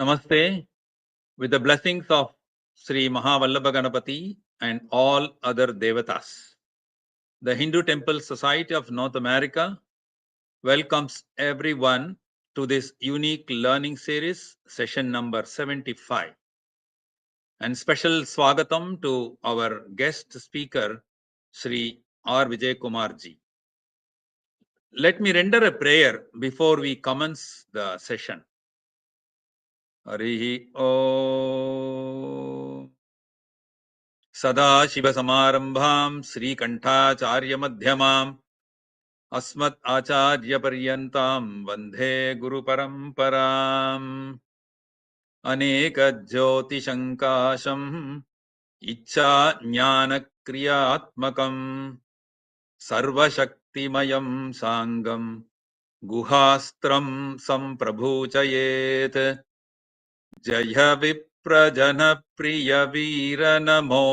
Namaste. With the blessings of Sri Mahavallabha Ganapati and all other Devatas, the Hindu Temple Society of North America welcomes everyone to this unique learning series, session number 75. And special swagatam to our guest speaker, Sri R. Vijay Kumar ji. Let me render a prayer before we commence the session. Harihi Om. सदाशिवसमारम्भां श्रीकण्ठाचार्यमध्यमाम् अस्मत् आचार्यपर्यन्तां वन्दे गुरुपरम्पराम् अनेकज्योतिशङ्काशम् इच्छाज्ञानक्रियात्मकम् सर्वशक्तिमयं साङ्गम् गुहास्त्रं सम्प्रभूचयेत् जय विप्रजनप्रिय वीर नमो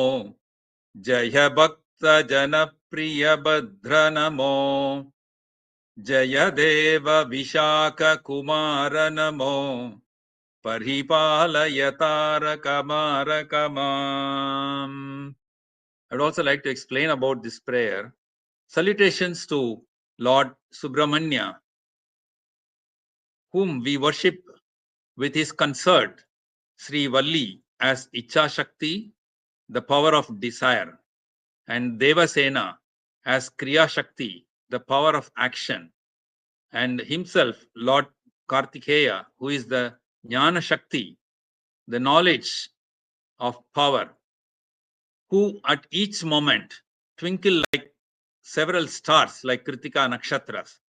जय भक्त जनप्रिय भद्र नमो जय देव विशाख कुमार नमो परिपालय तारक मारक माम्. I would also like to explain about this prayer. Salutations to Lord Subramanya, whom we worship with his consort, Sri Valli, as Icha Shakti, the power of desire, and Devasena as Kriya Shakti, the power of action, and himself, Lord Kartikeya, who is the Jnana Shakti, the knowledge of power, who at each moment twinkle like several stars, like Kritika Nakshatras,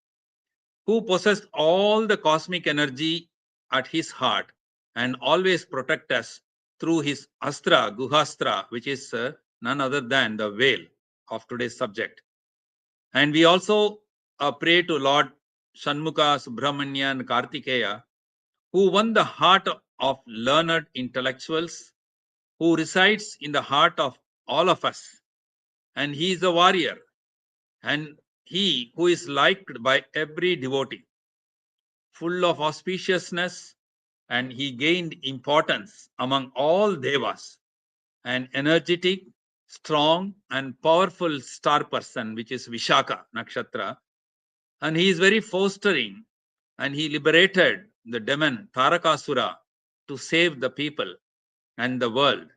who possessed all the cosmic energy at his heart and always protect us through his Astra, Guhastra, which is none other than the veil of today's subject. And we also pray to Lord Shanmukha, Subramanya and Kartikeya, who won the heart of learned intellectuals, who resides in the heart of all of us. And he is a warrior, and he who is liked by every devotee, full of auspiciousness, and he gained importance among all devas, an energetic, strong and powerful star person, which is Vishaka Nakshatra. And he is very fostering, and he liberated the demon Tarakasura to save the people and the world.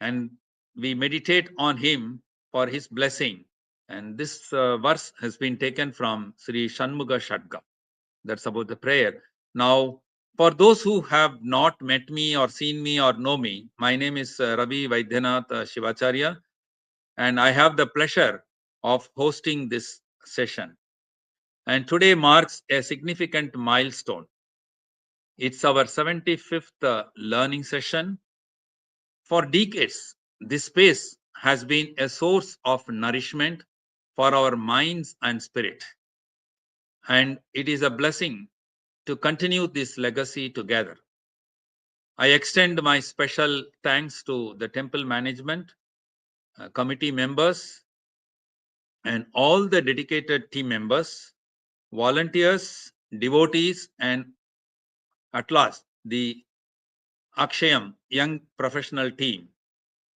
And we meditate on him for his blessing. And this verse has been taken from Sri Shanmugha Shadga. That's about the prayer. Now, for those who have not met me or seen me or know me, my name is Ravi Vaidyanath Shivacharya, and I have the pleasure of hosting this session. And today marks a significant milestone. It's our 75th learning session. For decades, this space has been a source of nourishment for our minds and spirit. And it is a blessing to continue this legacy together. I extend my special thanks to the temple management, committee members, and all the dedicated team members, volunteers, devotees, and at last the Akshayam young professional team,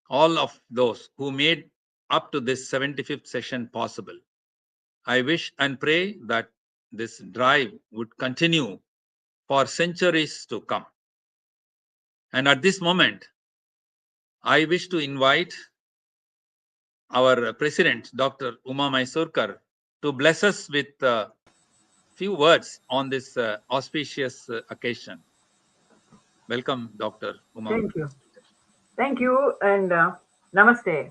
all of those who made up to this 75th session possible. I wish and pray that this drive would continue for centuries to come. And at this moment, I wish to invite our President, Dr. Uma Mysurkar, to bless us with a few words on this auspicious occasion. Welcome, Dr. Uma. Thank you. Thank you and namaste.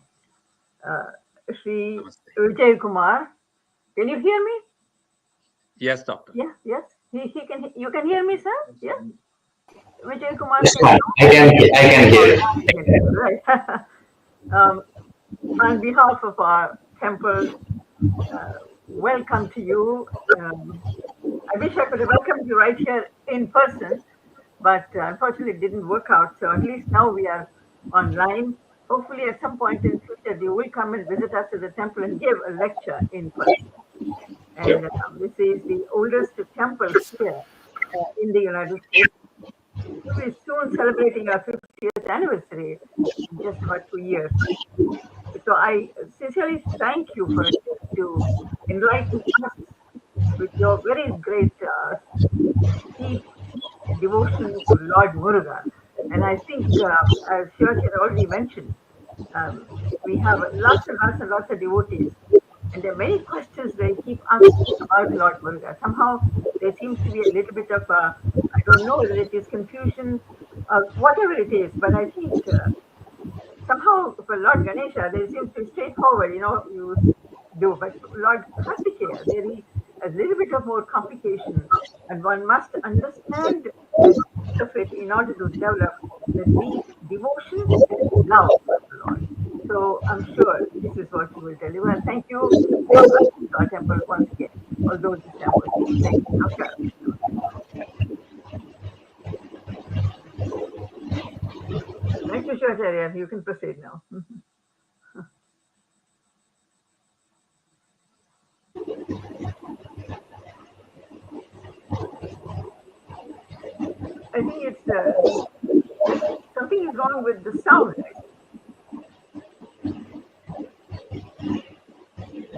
Shri Vijay Kumar, can you hear me? Yes, doctor. Yes. He can. You can hear me, sir? Yes. Vijay Kumar. Yes, I can hear you. Right. On behalf of our temple, welcome to you. I wish I could have welcomed you right here in person, but unfortunately it didn't work out. So at least now we are online. Hopefully at some point in future you will come and visit us at the temple and give a lecture in person. And this is the oldest temple here in the United States. we'll be soon celebrating our 50th anniversary in just about 2 years. So I sincerely thank you for to enlighten us with your very great deep devotion to Lord Muruga. And I think, as Shivaji had already mentioned, um, we have lots and lots and lots of devotees. And there are many questions they keep asking about Lord Muruga. Somehow there seems to be a little bit of, I don't know whether it is confusion, whatever it is, but I think somehow for Lord Ganesha, they seem to be straightforward, you do. But Lord Kartikeya, there is a little bit of more complication, and one must understand the depth of it in order to develop the deep devotion and love for the Lord. So I'm sure this is what you will deliver. And thank you for coming to our temple once again, although this time was late. Thank you. Namaskar. Thank you, Shivacharya. You can proceed now. I think it's something is wrong with the sound.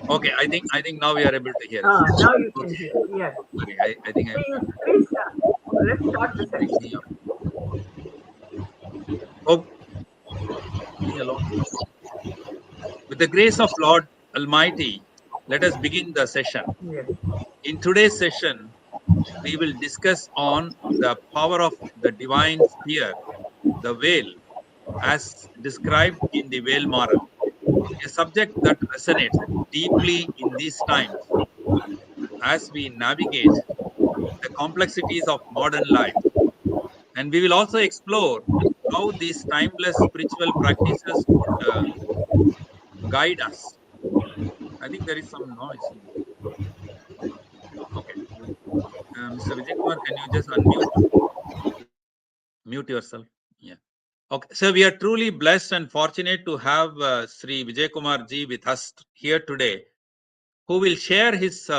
Okay, I think now we are able to hear. Now you can hear. Yes. Sorry, I think Please, let's start the session. Oh, me alone. With the grace of Lord Almighty, let us begin the session. Yes. In today's session, we will discuss on the power of the divine sphere, the veil, as described in the Velmãral, a subject that resonates deeply in these times as we navigate the complexities of modern life. And we will also explore how these timeless spiritual practices could guide us. I think there is some noise. Okay. Mr. Vijay Kumar, can you just mute yourself? Yeah. Okay. So we are truly blessed and fortunate to have Sri Vijay Kumar ji with us here today, who will share his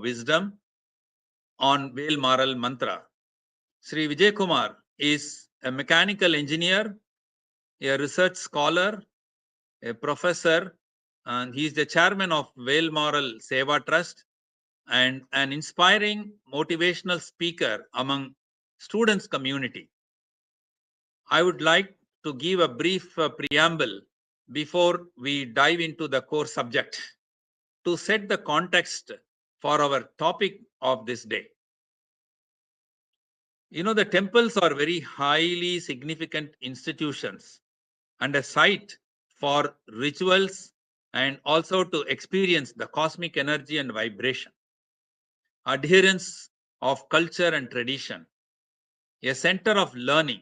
wisdom on Velmãral Mantra. Sri Vijay Kumar is a mechanical engineer, a research scholar, a professor, and he is the chairman of Velmãral Seva Trust and an inspiring motivational speaker among students community. I would like to give a brief preamble before we dive into the core subject to set the context for our topic of this day. The temples are very highly significant institutions and a site for rituals and also to experience the cosmic energy and vibration. Adherence of culture and tradition, a center of learning,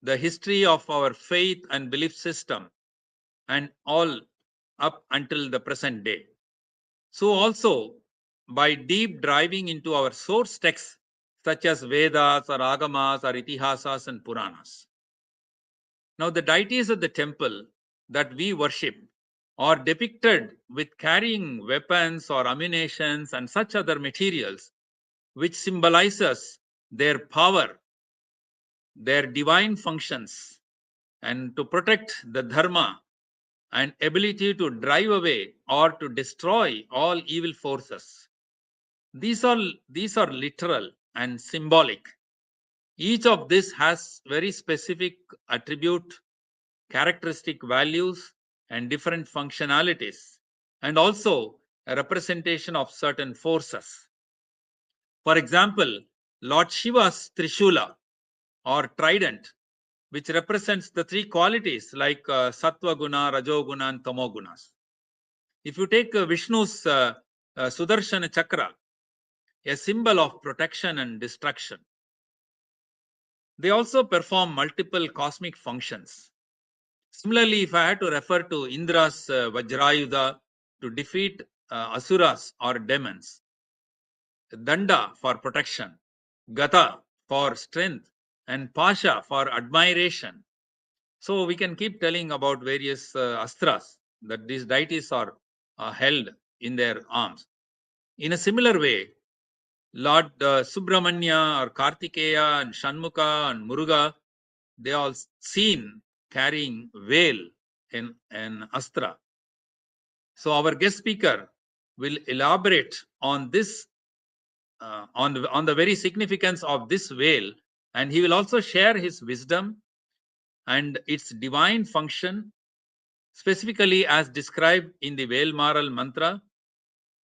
the history of our faith and belief system, and all up until the present day. So also, by deep diving into our source texts, such as Vedas or Agamas or Itihasas and Puranas. Now, the deities of the temple that we worship are depicted with carrying weapons or ammunitions and such other materials, which symbolizes their power, their divine functions, and to protect the dharma and ability to drive away or to destroy all evil forces. These are literal and symbolic. Each of this has very specific attribute, characteristic values, and different functionalities, and also a representation of certain forces. For example, Lord Shiva's Trishula or trident, which represents the three qualities like Sattva Guna, Rajo Guna, and Tamo Gunas. If you take Vishnu's Sudarshana Chakra, a symbol of protection and destruction. They also perform multiple cosmic functions. Similarly, if I had to refer to Indra's Vajrayudha to defeat Asuras or demons, Danda for protection, Gata for strength, and Pasha for admiration. So we can keep telling about various astras that these deities are held in their arms. In a similar way, Lord Subramanya or Kartikeya and Shanmuka and Muruga, they all seen carrying veil in astra. So our guest speaker will elaborate on this, on the very significance of this veil, and he will also share his wisdom and its divine function, specifically as described in the Velmãral Mantra,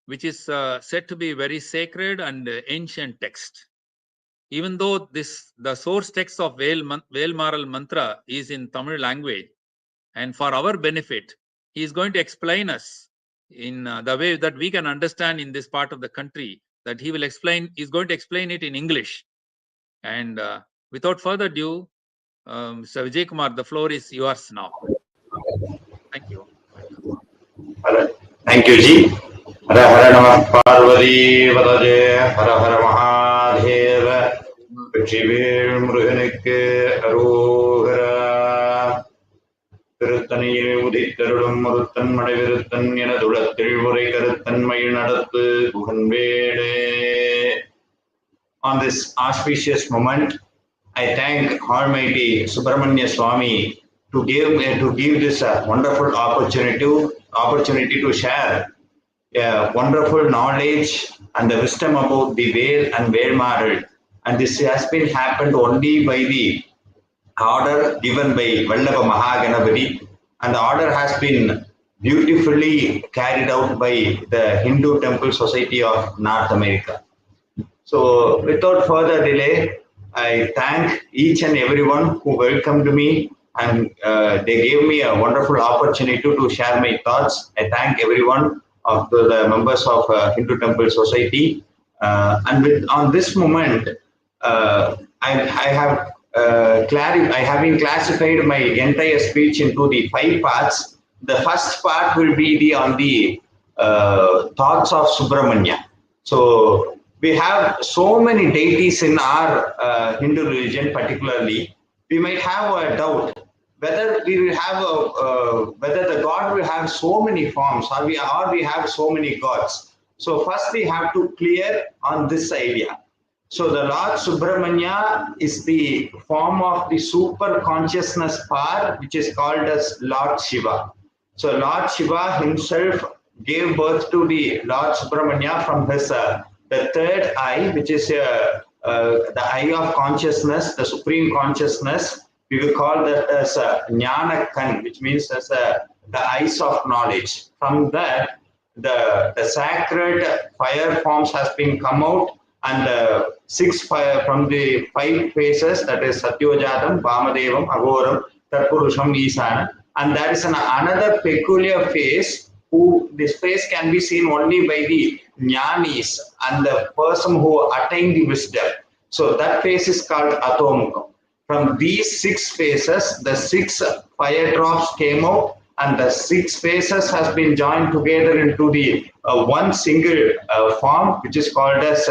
which is said to be very sacred and ancient text. Even though the source text of Velmãral Mantra is in Tamil language, and for our benefit, he is going to explain us in the way that we can understand in this part of the country, that he will explain, is going to explain it in English. And without further ado, Mr. Vijay Kumar, the floor is yours now. Thank you. Thank you, Ji. Hara Hara Namah Parvati Vataje Hara Hara Mahadeva Vechivir Muruganukke Arohara Thiruttaniyil Uditharudum Maruttan Madaviruttan Yenathulatthil Murai Karuttan Mayil Nadathu Guhan Vede. On this auspicious moment, I thank Almighty Subramanya Swami to give this wonderful opportunity to share wonderful knowledge and the wisdom about the Veil and Velmãral. And this has been happened only by the order given by Vallabha Mahaganapati, and the order has been beautifully carried out by the Hindu Temple Society of North America. So without further delay, I thank each and everyone who welcomed me, and they gave me a wonderful opportunity to share my thoughts. I thank everyone of the members of Hindu Temple Society. On this moment, I have been classified my entire speech into the 5 parts. The first part will be on the thoughts of Subramanya. So we have so many deities in our Hindu religion, particularly. We might have a doubt whether we will have whether the God will have so many forms, or we have so many gods. So first we have to clear on this idea. So the Lord Subramanya is the form of the super consciousness power, which is called as Lord Shiva. So Lord Shiva himself gave birth to the Lord Subramanya from his the third eye, which is the eye of consciousness, the supreme consciousness. We will call that as Jnana Kan, which means as the eyes of knowledge. From that, the sacred fire forms has been come out, and the 6 fire from the 5 phases, that is Satyojatam, Vamadevam, Aghoram, Tatpurusham, Isana. And there is another peculiar phase. This phase can be seen only by the jnanis and the person who attained the wisdom. So that phase is called Atomukam. From these 6 phases, the 6 fire drops came out, and the 6 phases has been joined together into the one single form, which is called as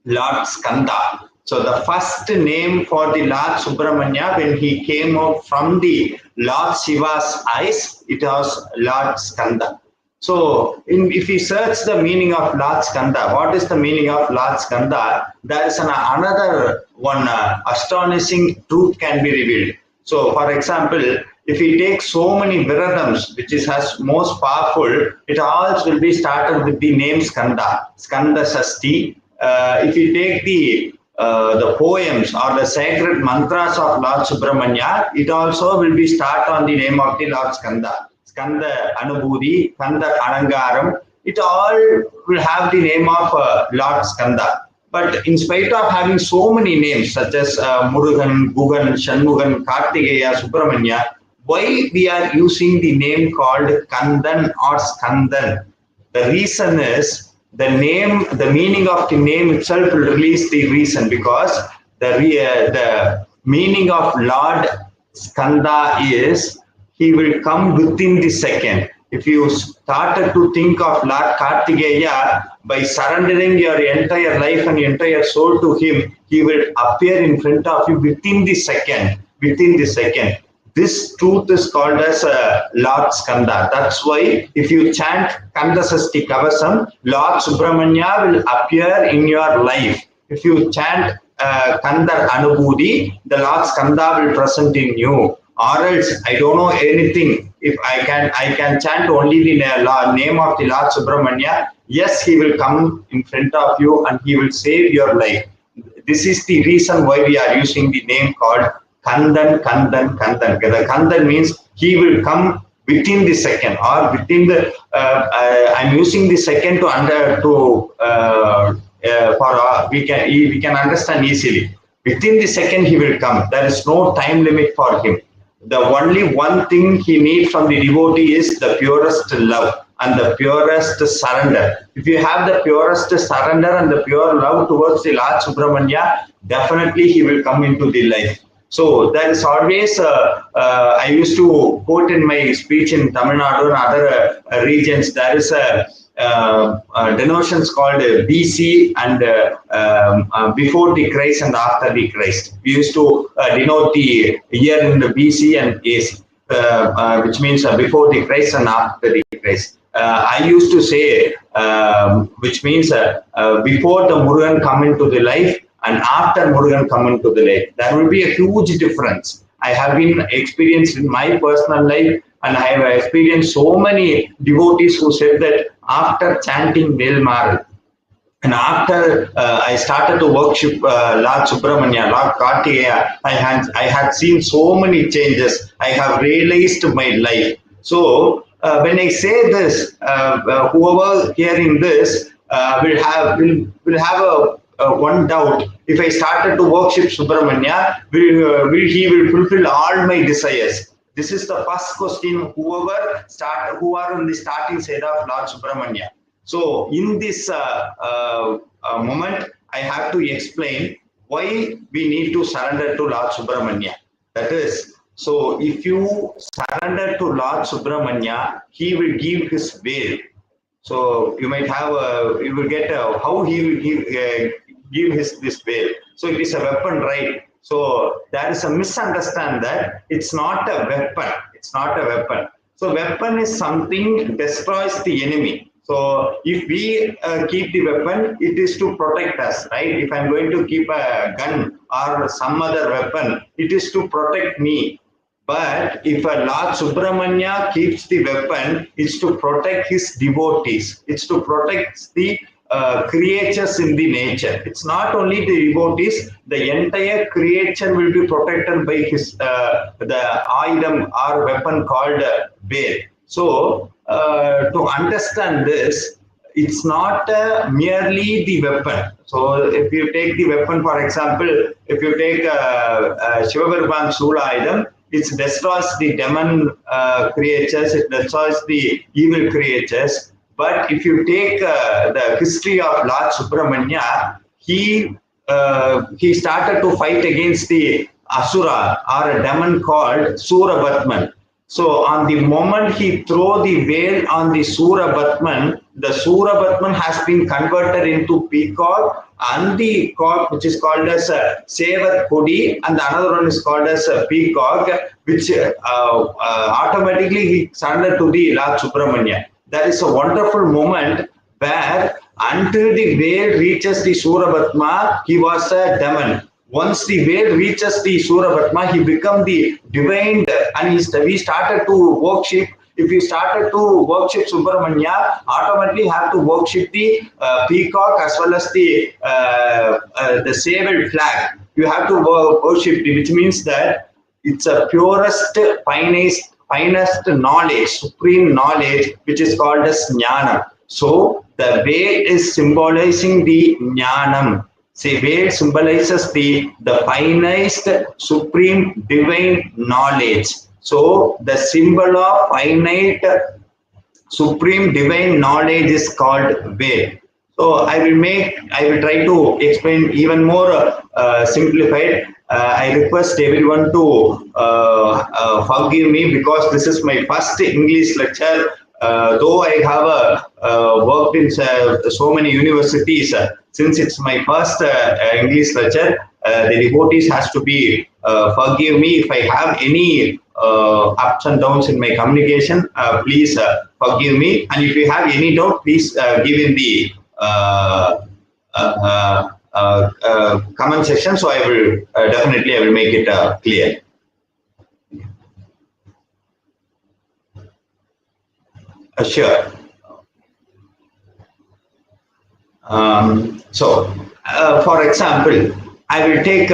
Lord Skanda. So the first name for the Lord Subramanya, when he came out from the Lord Shiva's eyes, it was Lord Skanda. So if we search the meaning of Lord Skanda, what is the meaning of Lord Skanda? There is another one astonishing truth can be revealed. So for example, if we take so many Viradams, which is as most powerful, it all will be started with the name Skanda, Skanda Sasti. If you take the poems or the sacred mantras of Lord Subramanya, it also will be start on the name of the Lord Skanda. Skanda Anubhuti, Skanda Anangaram, it all will have the name of Lord Skanda. But in spite of having so many names such as Murugan, Gugan, Shanmugan, Kartikeya, Subramanya, why we are using the name called Kandan or Skandan? The reason is the meaning of the name itself will release the reason, because the meaning of Lord Skanda is he will come within the second. If you started to think of Lord Kartikeya, by surrendering your entire life and entire soul to him, he will appear in front of you within the second. This truth is called as Lord Skanda. That's why if you chant Kanda Sasti Kavasam, Lord Subramanya will appear in your life. If you chant Kandar Anubhuti, the Lord Skanda will present in you. Or else, I don't know anything. If I can chant only the name of the Lord Subramanya. Yes, he will come in front of you and he will save your life. This is the reason why we are using the name called Kandan, Kandan, Kandan. The Kandan means he will come within the second, or within the. I'm using the second we can understand easily. Within the second he will come. There is no time limit for him. The only one thing he needs from the devotee is the purest love and the purest surrender. If you have the purest surrender and the pure love towards the Lord Subramanya, definitely he will come into the life. So there is always, I used to quote in my speech in Tamil Nadu and other regions, there is a denotions called BC and before the Christ and after the Christ. We used to denote the year in the BC and AC, which means before the Christ and after the Christ. I used to say, which means before the Murugan come into the life and after Murugan come into the life. There will be a huge difference. I have been experienced in my personal life, and I have experienced so many devotees who said that after chanting Velmãral, and after I started to worship Lord Subramanya, Lord Kartikeya, I had seen so many changes. I have realized my life. So when I say this, whoever hearing this will have one doubt. If I started to worship Subramanya, will he fulfill all my desires? This is the first question. Who are on the starting side of Lord Subramanya. So in this moment, I have to explain why we need to surrender to Lord Subramanya. That is, so if you surrender to Lord Subramanya, he will give his veil. So you might have you will get how he will give this veil. So it is a weapon, right? So there is a misunderstanding that it's not a weapon. It's not a weapon. So weapon is something destroys the enemy. So if we keep the weapon, it is to protect us, right? If I'm going to keep a gun or some other weapon, it is to protect me. But if a Lord Subramanya keeps the weapon, it's to protect his devotees. It's to protect the creatures in the nature. It's not only the devotees, the entire creature will be protected by his the item or weapon called veil. So to understand this, it's not merely the weapon. So if you take the weapon, for example, if you take Shivagarban Sula item, it destroys the demon creatures, it destroys the evil creatures. But if you take the history of Lord Subramanya, he started to fight against the Asura or a demon called Surabatman. So on the moment he throw the veil on the Surabatman has been converted into peacock, and the cock which is called as a Sevat Kodi, and the another one is called as a peacock, which automatically he surrendered to the Lord Subramanya. That is a wonderful moment where until the veil reaches the Surabatma, he was a demon. Once the veil reaches the Surabatma, he become the divine, and we started to worship. If you started to worship Subramanya, automatically have to worship the peacock as well as the sable flag. You have to worship it, which means that it's a purest, finest knowledge, supreme knowledge, which is called as Jnana. So the veil is symbolizing the Jnanam. See, veil symbolizes the finest, supreme, divine knowledge. So the symbol of finite, supreme, divine knowledge is called veil. So I will try to explain even more simplified. I request everyone to forgive me because this is my first English lecture. Though I have worked in so many universities, since it's my first English lecture, the devotees has to be forgive me if I have any ups and downs in my communication. Please forgive me. And if you have any doubt, please give in the comment section. So I will definitely I will make it clear. Sure. For example, I will take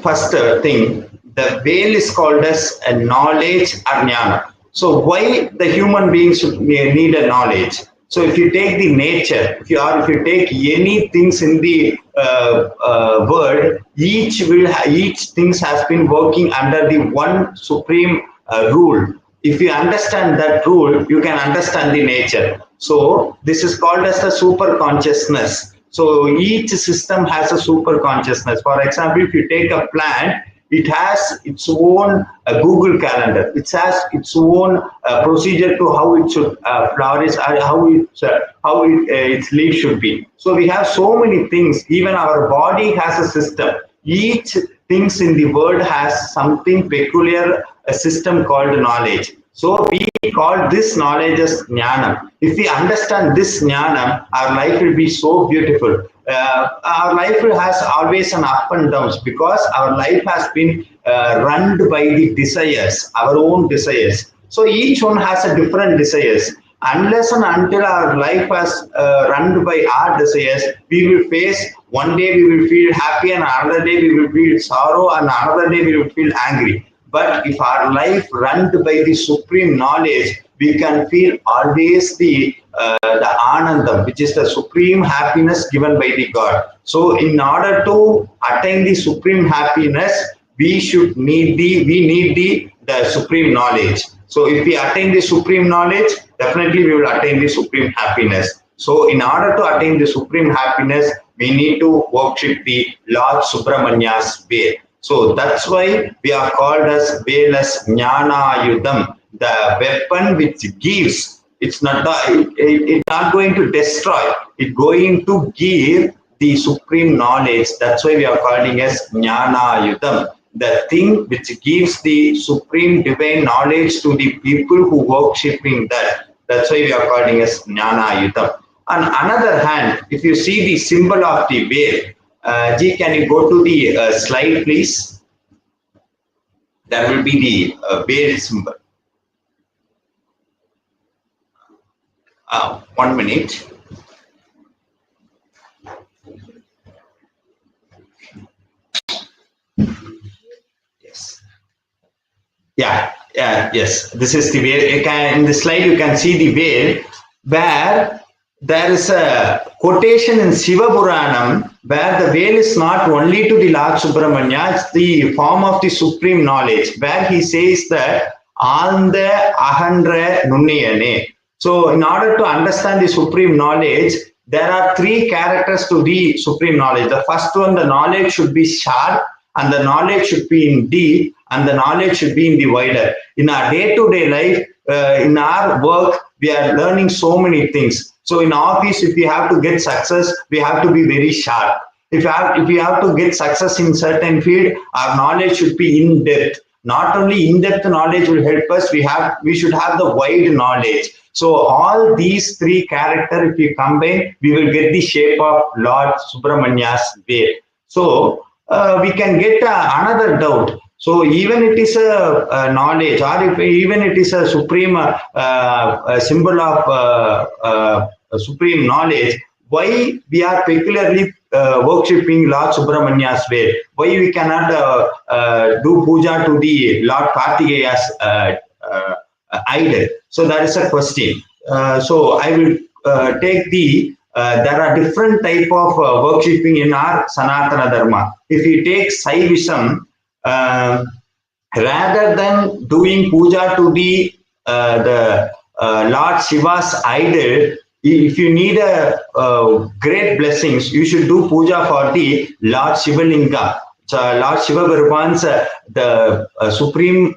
first thing. The veil is called as a knowledge or jnana. So why the human beings should need a knowledge? So if you take the nature, if you take any things in the world, each things has been working under the one supreme rule. If you understand that rule, you can understand the nature. So this is called as the super consciousness. So each system has a super consciousness. For example, if you take a plant, it has its own Google Calendar. It has its own procedure to how it should flourish, or how its leaf should be. So we have so many things. Even our body has a system. Each things in the world has something peculiar, a system called knowledge. So we call this knowledge as jnana. If we understand this jnana, our life will be so beautiful. Our life has always an up and downs because our life has been run by the desires, our own desires. So each one has a different desires. Unless and until our life has run by our desires, we will face, one day we will feel happy and another day we will feel sorrow and another day we will feel angry. But if our life run by the supreme knowledge, we can feel always the anandam, which is the supreme happiness given by the God. So in order to attain the supreme happiness, we need the supreme knowledge. So if we attain the supreme knowledge, definitely we will attain the supreme happiness. So in order to attain the supreme happiness, we need to worship the Lord Subramania's veil. So that's why we are called as veil as jnana yudam, the weapon which gives. It's not going to destroy. It's going to give the supreme knowledge. That's why we are calling as jnana yudam, the thing which gives the supreme divine knowledge to the people who worshiping that. That's why we are calling as jnana yudam. On another hand, if you see the symbol of the veil, Ji, can you go to the slide, please? That will be the veil symbol. 1 minute. Yes. Yes. This is the veil. In the slide, you can see the veil where there is a quotation in Shiva Puranam where the veil is not only to the Lord Subramanya, it's the form of the supreme knowledge, where he says that Anda Ahandra Nunniyane. So in order to understand the supreme knowledge, there are three characters to the supreme knowledge. The first one, the knowledge should be sharp, and the knowledge should be in deep, and the knowledge should be in the wider. In our day-to-day life, in our work, we are learning so many things. So in office, if we have to get success, we have to be very sharp. If we have to get success in certain field, our knowledge should be in depth. Not only in-depth knowledge will help us, we should have the wide knowledge. So all these three characters, if we combine, we will get the shape of Lord Subramania's veil. So we can get another doubt. So even it is a knowledge, or even it is a supreme symbol of supreme knowledge, why we are peculiarly worshipping Lord Subramania's veil? Why we cannot do puja to the Lord Kartikeya's idol? So that is a question. So I will take the there are different type of worshipping in our Sanatana Dharma. If you take Saivism, rather than doing puja to the Lord Shiva's idol, if you need great blessings, you should do puja for the Lord Shivalinga. So Lord Shiva Bhagavan's the supreme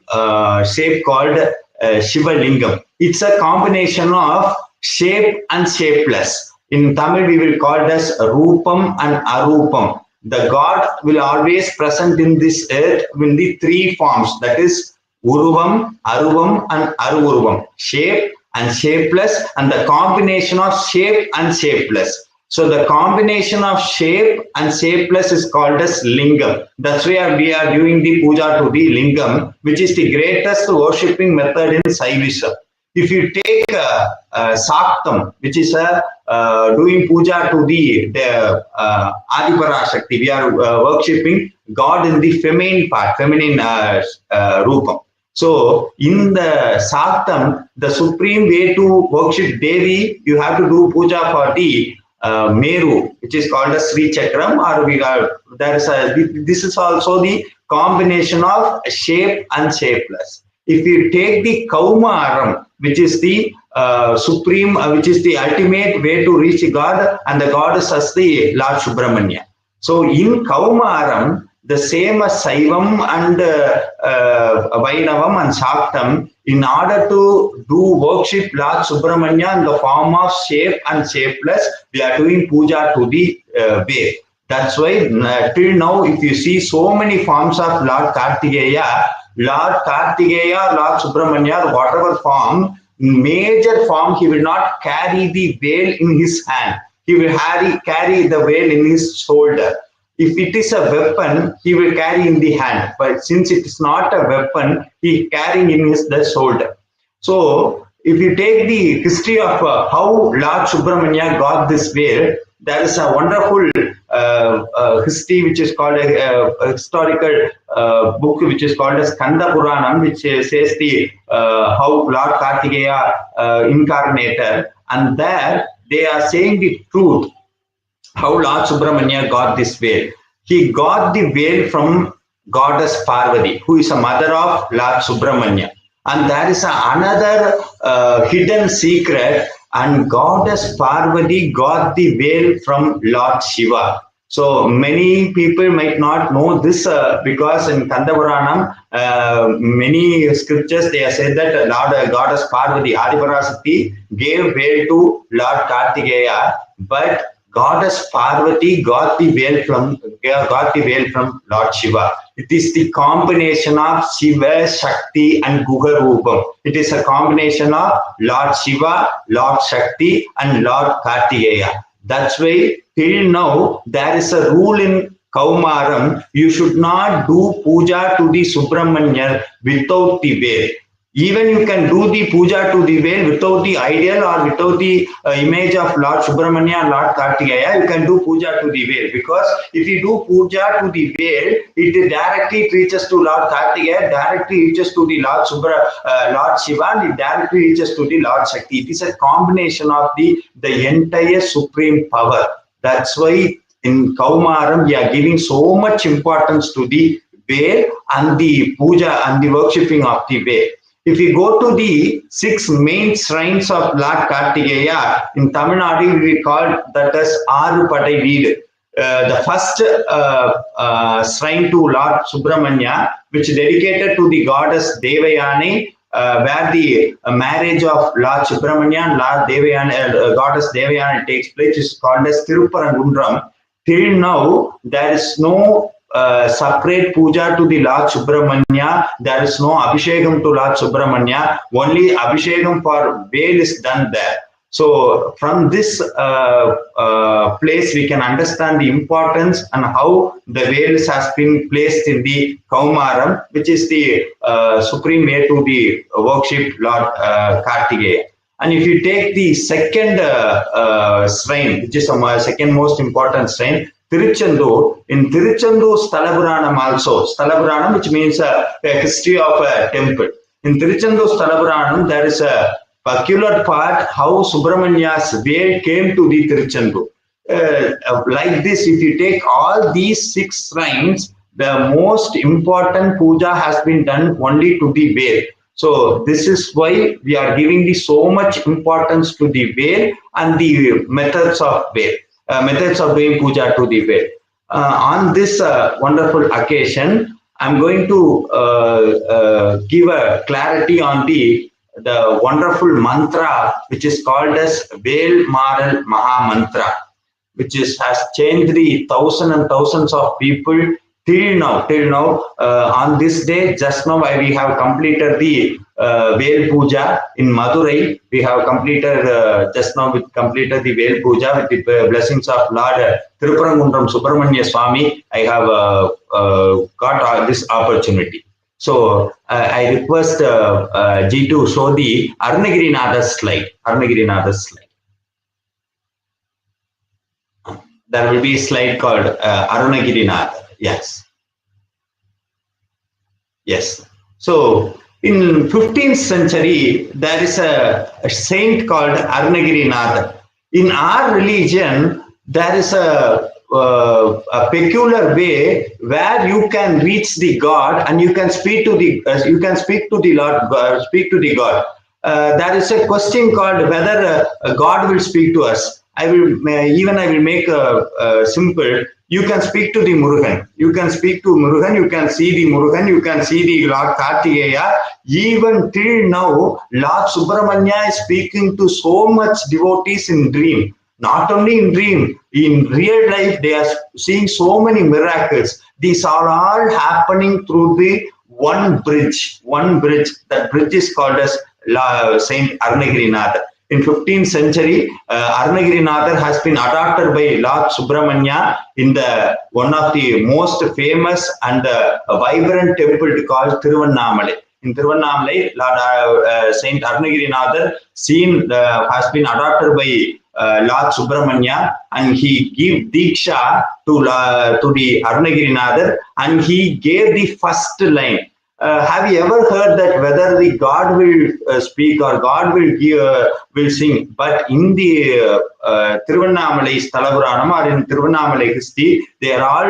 shape called Shivalingam. It's a combination of shape and shapeless. In Tamil, we will call it as Rupam and Arupam. The God will always present in this earth in the three forms, that is Uruvam, Aruvam, and Aruruvam. Shape and shapeless, and the combination of shape and shapeless. So the combination of shape and shapeless is called as lingam. That's why we are doing the puja to the lingam, which is the greatest worshipping method in Saivism. If you take Saktam, which is doing puja to the Adiparashakti, we are worshipping God in the feminine part, feminine Rupam. So in the Saktam, the supreme way to worship Devi, you have to do puja for the Meru, which is called as Sri Chakram, or this is also the combination of shape and shapeless. If you take the Kaumaram, which is the supreme, which is the ultimate way to reach God, and the goddess as the Lord Subramanya. So in Kaumaram, the same as Saivam and Vainavam and Shaktam, in order to do worship Lord Subramanya in the form of shape and shapeless, we are doing puja to the Ved. That's why till now, if you see so many forms of Lord Kartikeya, Lord Subramanya, whatever form, major form, he will not carry the veil in his hand. He will carry the veil in his shoulder. If it is a weapon, he will carry in the hand. But since it is not a weapon, he is carrying in the shoulder. So, if you take the history of how Lord Subramanya got this veil, there is a wonderful history which is called a historical book which is called as Skanda Puranam, which says the how Lord Kartikeya incarnated, and there they are saying the truth how Lord Subramanya got this veil. He got the veil from goddess Parvati, who is a mother of Lord Subramanya. And there is another hidden secret, and goddess Parvati got the veil from Lord Shiva. So many people might not know this because in Kandapuranam, many scriptures they have said that goddess Parvati, Adiparashakti, gave veil to Lord Kartikeya, but goddess Parvati got the veil from Lord Shiva. It is the combination of Shiva, Shakti, and Guha Rupam. It is a combination of Lord Shiva, Lord Shakti, and Lord Kartikeya. That's why till now there is a rule in Kaumaram: you should not do puja to the Subramanya without the veil. Even you can do the puja to the veil without the ideal or without the image of Lord Subramanya and Lord Kartikeya. You can do puja to the veil, because if you do puja to the veil, it directly reaches to Lord Kartikeya, directly reaches to the Lord Shiva, and it directly reaches to the Lord Shakti. It is a combination of the entire supreme power. That's why in Kaumaram we are giving so much importance to the veil and the puja and the worshipping of the veil. If we go to the 6 main shrines of Lord Kartikeya, in Tamil Nadu we call that as Aru Padai Veedu. The first shrine to Lord Subramanya, which is dedicated to the goddess Devayani, where the marriage of Lord Subramanya and Lord Devayani, goddess Devayani takes place, is called as Tirupparangundram. Till now, there is no separate puja to the Lord Subramanya. There is no Abhishekam to Lord Subramanya. Only Abhishekam for veil is done there. So from this place, we can understand the importance and how the veils has been placed in the Kaumaram, which is the supreme way to the worship Lord Kartikeya. And if you take the second shrine, which is the second most important shrine, Tiruchendur, in Tiruchendur Stalapuranam also, Stalapuranam, which means a history of a temple. In Tiruchendur Stalapuranam, there is a peculiar part how Subramanya's veil came to the Tiruchendur. Like this, if you take all these 6 shrines, the most important puja has been done only to the veil. So this is why we are giving so much importance to the veil and the methods of veil. Methods of doing puja to the veil. On this wonderful occasion, I'm going to give a clarity on the wonderful mantra which is called as Velmãral Mantra, which has changed the thousands and thousands of people till now, on this day, just now we have completed the Vel Puja in Madurai. We have completed just now completed the Vel Puja with the blessings of Lord Tirupurangundram Subramanya Swami. I have got this opportunity. So I request G to show the Arunagirinath's slide. There will be a slide called Arunagirinath. Yes. So in 15th century, there is a saint called Arunagirinath. In our religion, there is a peculiar way where you can reach the God and you can speak to the Lord, speak to the God. There is a question called whether God will speak to us. I will make simple. You can speak to the Murugan. You can speak to Murugan. You can see the Murugan. You can see the Lord Kartikeya. Even till now, Lord Subramanya is speaking to so much devotees in dream. Not only in dream, in real life, they are seeing so many miracles. These are all happening through the one bridge. That bridge is called as Saint Arunagirinath. In 15th century, Arunagirinath has been adopted by Lord Subramanya in the one of the most famous and vibrant temple called Tiruvannamalai. In Tiruvannamalai, Saint Arunagirinath has been adopted by Lord Subramanya, and he gave Diksha to the Arunagirinath, and he gave the first line. Have you ever heard that whether the God will speak or God will sing? But in the Tiruvannamalai Stalapuranam or in Tiruvannamalai history, they are all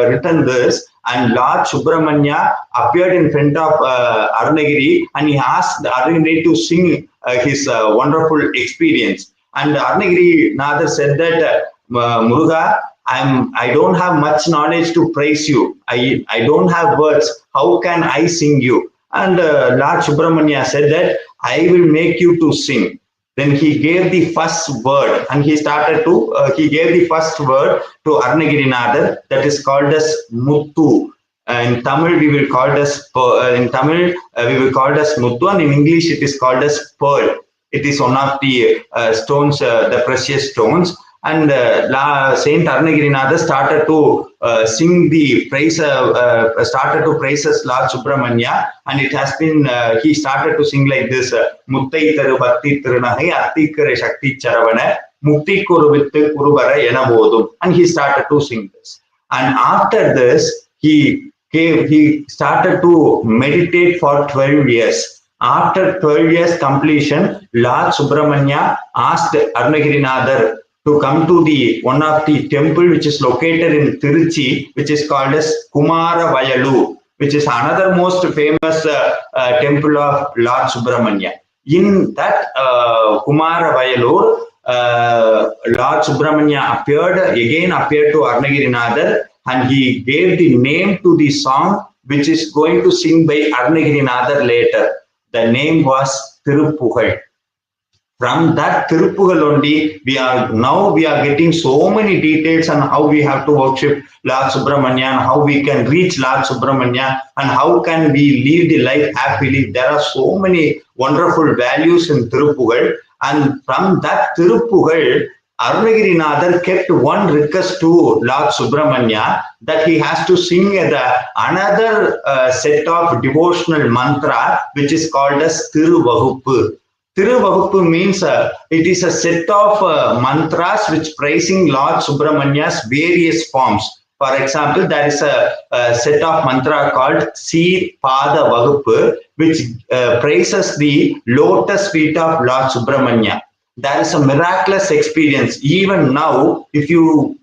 written this. And Lord Subramanya appeared in front of Arunagiri, and he asked Arunagiri to sing his wonderful experience. And Arunagiri Nathar said that Muruga, I don't have much knowledge to praise you. I don't have words. How can I sing you? And Lord Subramanya said that I will make you to sing. Then he gave the first word, and he gave the first word to Arunagirinathar, that is called as Muttu. In Tamil we will call it as Muttu, and in English it is called as pearl. It is one of the stones, the precious stones. And Saint Arunagirinath started to sing the praise, started to praise Lord Subramanya, and it has been, he started to sing like this: Muttai Taru Bhakti Tirunahai Attikare Shakti Charavana Mukti Kuruvittu Kuruvara Yenabodum. And he started to sing this. And after this, he started to meditate for 12 years. After 12 years completion, Lord Subramanya asked Arunagirinathar to come to the one of the temple which is located in Tiruchi, which is called as Kumara Vayalu, which is another most famous temple of Lord Subramanya. In that Kumara Vayalu, Lord Subramanya appeared to Arunagirinathar, and he gave the name to the song which is going to sing by Arunagirinathar later. The name was Tirupugal. From that Tirupugal only, we are getting so many details on how we have to worship Lord Subramanya, and how we can reach Lord Subramanya, and how can we live the life happily. There are so many wonderful values in Tirupugal, and from that Tirupugal, Arunagirinathar kept one request to Lord Subramanya, that he has to sing another set of devotional mantra, which is called as Tiruvahuppu. Tiruvahuppu means it is a set of mantras which praising Lord Subramanya's various forms. For example, there is a set of mantra called Seed Pada Vahuppu, which praises the lotus feet of Lord Subramanya. There is a miraculous experience. Even now, if you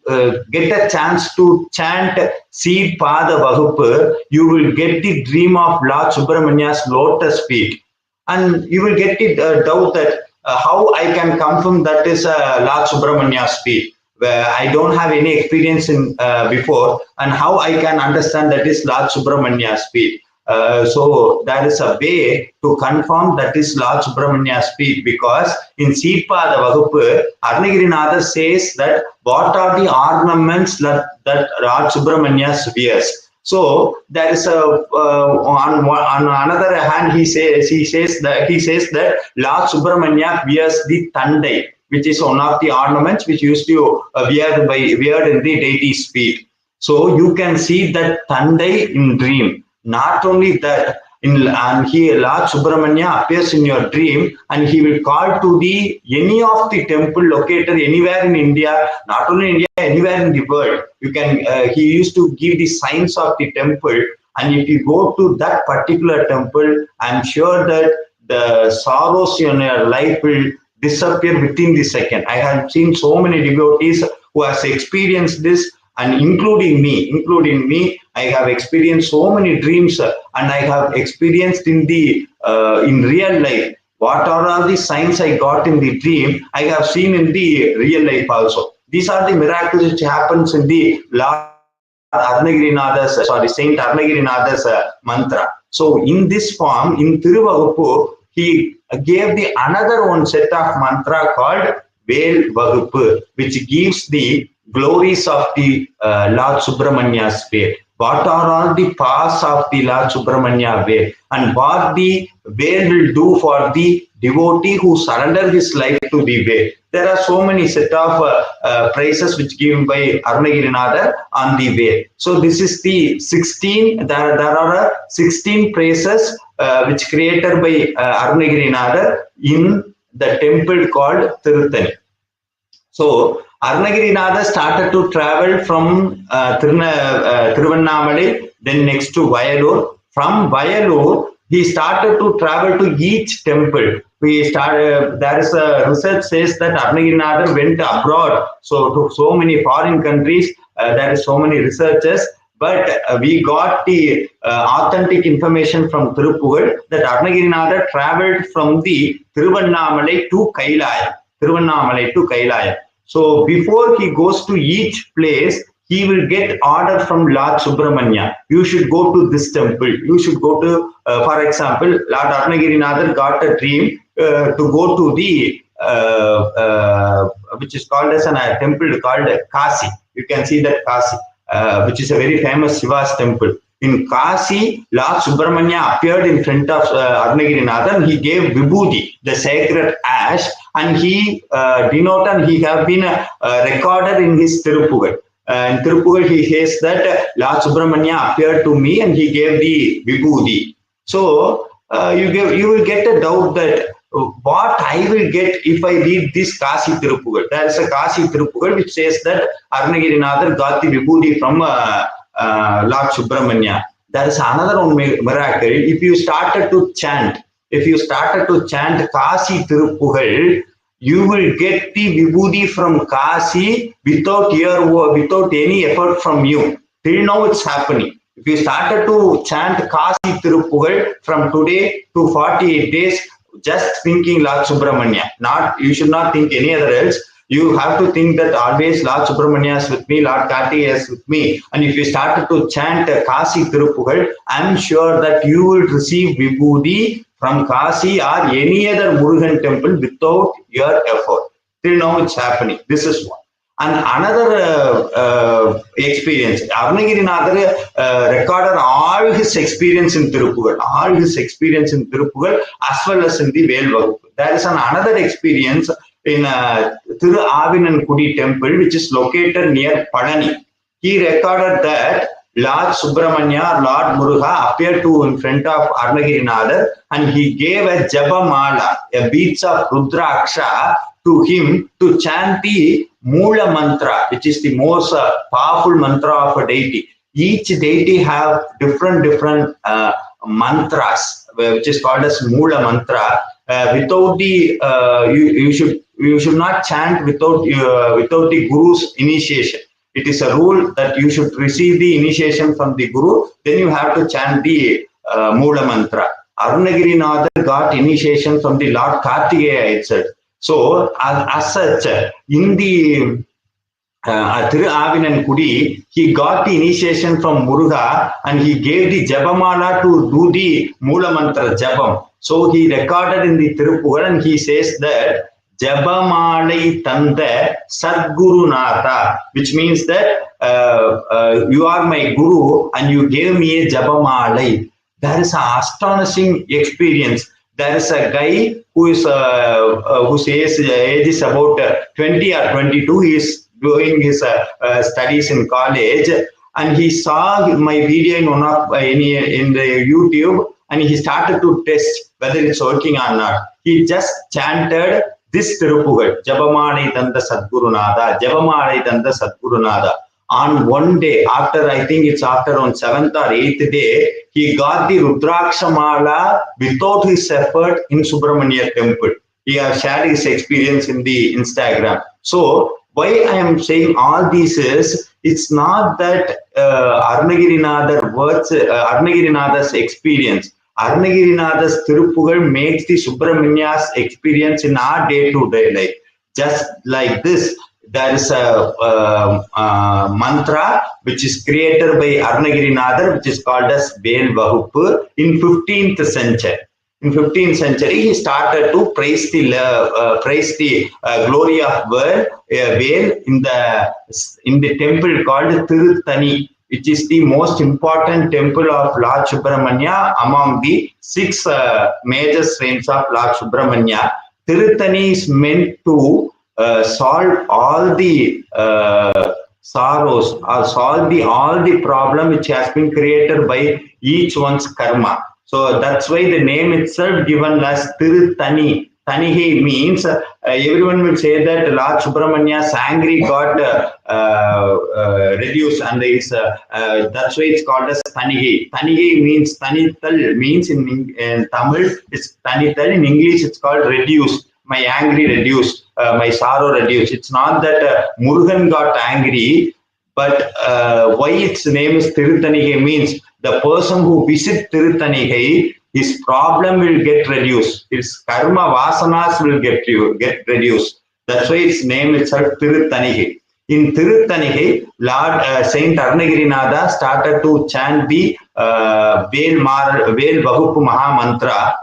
get a chance to chant Seed Pada Vahuppu, you will get the dream of Lord Subramanya's lotus feet. And you will get it doubt that how I can confirm that is Lord Subramanya's feet. I don't have any experience in before, and how I can understand that is Lord Subramanya's feet. So there is a way to confirm that is Lord Subramanya's feet, because in Seedpada Vahuppu, Arunagirinathar says that what are the ornaments that Lord Subramanya wears. So there is a on another hand he says that Lord Subramanya wears the tandai, which is one of the ornaments which used to wear in the deity's feet. So you can see that tandai in dream. Not only that, and he, Lord Subramanya appears in your dream, and he will call to any of the temple located anywhere in India, not only in India, anywhere in the world. You can. He used to give the signs of the temple, and if you go to that particular temple, I'm sure that the sorrows in your life will disappear within the second. I have seen so many devotees who has experienced this, and including me, I have experienced so many dreams, and I have experienced in real life. What are all the signs I got in the dream, I have seen in the real life also. These are the miracles which happens in the Saint Arnagirinada's mantra. So in this form, in Tiruvaguppu, he gave the another one set of mantra called Vel Vaguppu, which gives the glories of the Lord Subramania's way. What are all the paths of the Lord Subramania way, and what the way will do for the devotee who surrender his life to the way. There are so many set of praises which given by Arunagirinadar on the way. So this is the 16. There are 16 praises which created by Arunagirinadar in the temple called Tirutani. So Arunagirinada started to travel from Tiruvannamalai, then next to Vayalur. From Vayalur, he started to travel to each temple. There is a research says that Arunagirinada went abroad, so to so many foreign countries. There is so many researchers, but we got the authentic information from Tiruppugal that Arunagirinada traveled from the Tiruvannamalai to Kailaya. So before he goes to each place, he will get order from Lord Subramanya. You should go to this temple. You should go to, for example, Lord Arunagirinadar got a dream to go to the which is called as a temple called Kasi. You can see that Kasi, which is a very famous Shiva's temple. In Kasi, Lord Subramanya appeared in front of Arunagirinadar, and he gave Vibhuti, the sacred ash, and he denoted, and he have been recorded in his Tiruppugal. In Tiruppugal, he says that Lord Subramanya appeared to me and he gave the Vibhuti. So you will get a doubt that what I will get if I read this Kasi Tiruppugal. There is a Kasi Tiruppugal which says that Arunagirinadar got the Vibhuti from Lord Subramanya. There is another one miracle. If you started to chant Kasi Tiruppugal, you will get the Vibhuti from Kasi without any effort from you. Till now it's happening. If you started to chant Kasi Tiruppugal from today to 48 days, just thinking Lord Subramanya, you should not think any other else. You have to think that always Lord Subramanya is with me, Lord Kartigeya is with me. And if you started to chant Kasi Tiruppugal, I'm sure that you will receive Vibhuti from Kasi or any other Murugan temple without your effort. Till now it's happening. This is one. And another experience, Arunagirinadar recorded all his experience in Tiruppugal, as well as in the Vel Vaguppu. There is another experience in Thiru Avinankudi temple, which is located near Padani. He recorded that Lord Subramanya, Lord Muruga appeared in front of Arunagirinadar, and he gave a Jabamala, a beads of Rudraksha, to him to chant the Mula Mantra, which is the most powerful mantra of a deity. Each deity have different mantras, which is called as Mula Mantra. Without the you should not chant without the Guru's initiation. It is a rule that you should receive the initiation from the Guru, then you have to chant the Mula Mantra. Arunagirinadar got initiation from the Lord Kartigeya itself. So as such, in the Thiru Avinankudi, he got the initiation from Muruga, and he gave the Jabamala to do the Mula Mantra Jabam. So he recorded in the Tiruppugal, and he says that Jabamalai Tanda Sadgurunatha, which means that you are my guru and you gave me a Jabamalai. There is an astonishing experience. There is a guy who says age is about 20 or 22. He is doing his studies in college, and he saw my video in one of in the YouTube, and he started to test whether it's working or not. He just chanted this Tirupugal, Jabamalai Tanda Sadgurunatha, Jabamalai Tanda Sadgurunatha. On one day, after I think it's after on 7th or 8th day, he got the Rudrakshamala without his effort in Subramania temple. He has shared his experience in the Instagram. So why I am saying all this is, it's not that Arunagirinatha's experience. Arunagirinatha's Tirupugal makes the Subramanya's experience in our day-to-day life. Just like this, there is a mantra which is created by Arunagirinatha, which is called as Vel Vahupu in 15th century. In 15th century, he started to praise the glory of Vel in the temple called Tiruttani, which is the most important temple of Lord Subramanya among the 6 major shrines of Lord Subramanya. Tiruttani is meant to solve all the sorrows, or solve all the problem which has been created by each one's karma. So that's why the name itself given as Tiruttani. Tanihi means everyone will say that Lord Subramanya's angry got reduced, and that's why it's called as Tanihi. Tanihi means Tanital means in Tamil it's Tanital. In English it's called reduced. My angry reduced, my sorrow reduced. It's not that Murugan got angry, but why its name is Tiruttanigai means the person who visits Tiruttanigai, his problem will get reduced. His karma vasanas will get reduced. That's why its name itself Tiruttanigai. In Tiruttanigai, Lord Saint Arunagirinatha started to chant the Vel Vahupu Maha Mantra.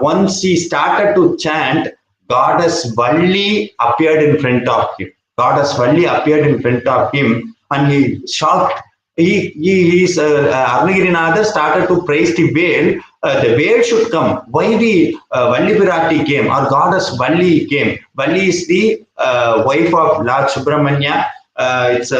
Once he started to chant, Goddess Valli appeared in front of him. Goddess Valli appeared in front of him, and he shocked. Arunagirinatha started to praise the Vel. The Vel should come. Why the Valli Pirati came, or Goddess Valli came? Valli is the wife of Lord Subramanya. It's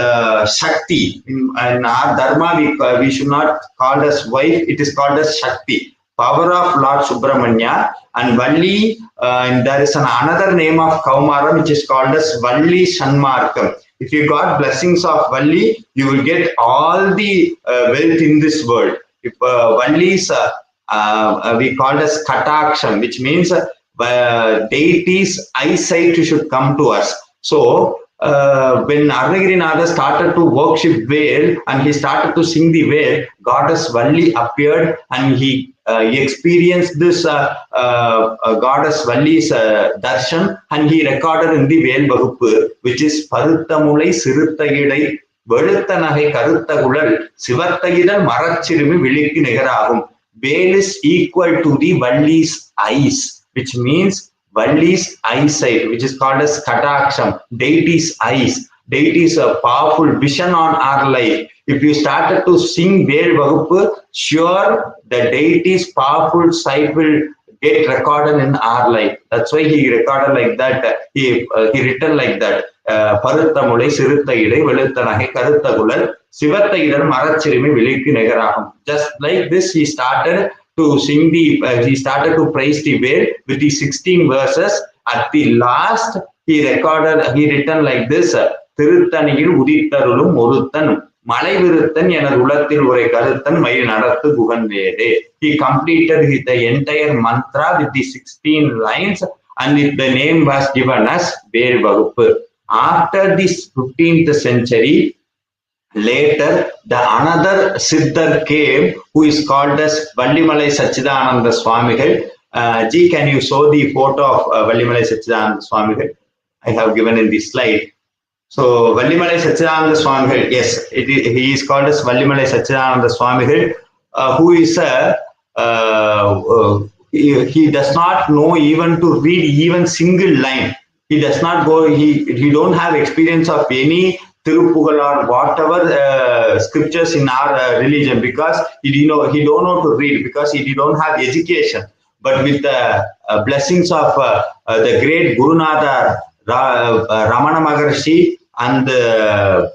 Shakti. In our Dharma, we should not call as wife. It is called as Shakti. Power of Lord Subramanya. And Valli, there is another name of Kaumaram which is called as Valli Shanmarkam. If you got blessings of Valli, you will get all the wealth in this world. If Valli's, we call as Kataksham, which means deity's eyesight should come to us. So when Arunagirinatha started to worship Vel and he started to sing the Vel, Goddess Valli appeared, and he experienced this Goddess Valli's darshan, and he recorded in the Vel Vahupu, which is Paruttamulai Siruttagidai Veluttanagai Karutthagulal Sivattagidal Marachirumi Vilikku Nigaragum. Vel is equal to the Valli's eyes, which means Valli's eyesight, which is called as Kataksham, deity's eyes. Deity is a powerful vision on our life. If you started to sing Vel Vahupu, sure the deity's powerful sight will get recorded in our life. That's why he recorded like that. He written like that. Paruttamulai Siruttagidai Veluttanagai Karutthagulal Sivattagidal Marachirumi Vilikku Nigaragum. Just like this, he started to sing he started to praise the Vel with the 16 verses. At the last, he written like this: Tiruttaniyil Udittarulum Oruttan Malai Viruttan Enar Ulathil Urai Karuttan Mai Nadathu Guhan Vede. He completed the entire mantra with the 16 lines, and the name was given as Vel Vahupu. After this 15th century, later, another Siddhar came, who is called as Vallimalai Sachidananda Swamigal. Ji, can you show the photo of Vallimalai Sachidananda Swamigal? I have given in this slide. So, Vallimalai Sachidananda Swamigal, yes, he is called as Vallimalai Sachidananda Swamigal, who is he does not know even to read even single line. he does not go, he don't have experience of any Tirupugal or whatever scriptures in our religion, because he don't know to read, because he don't have education. But with the blessings of the great Gurunatha Ramana Maharshi and the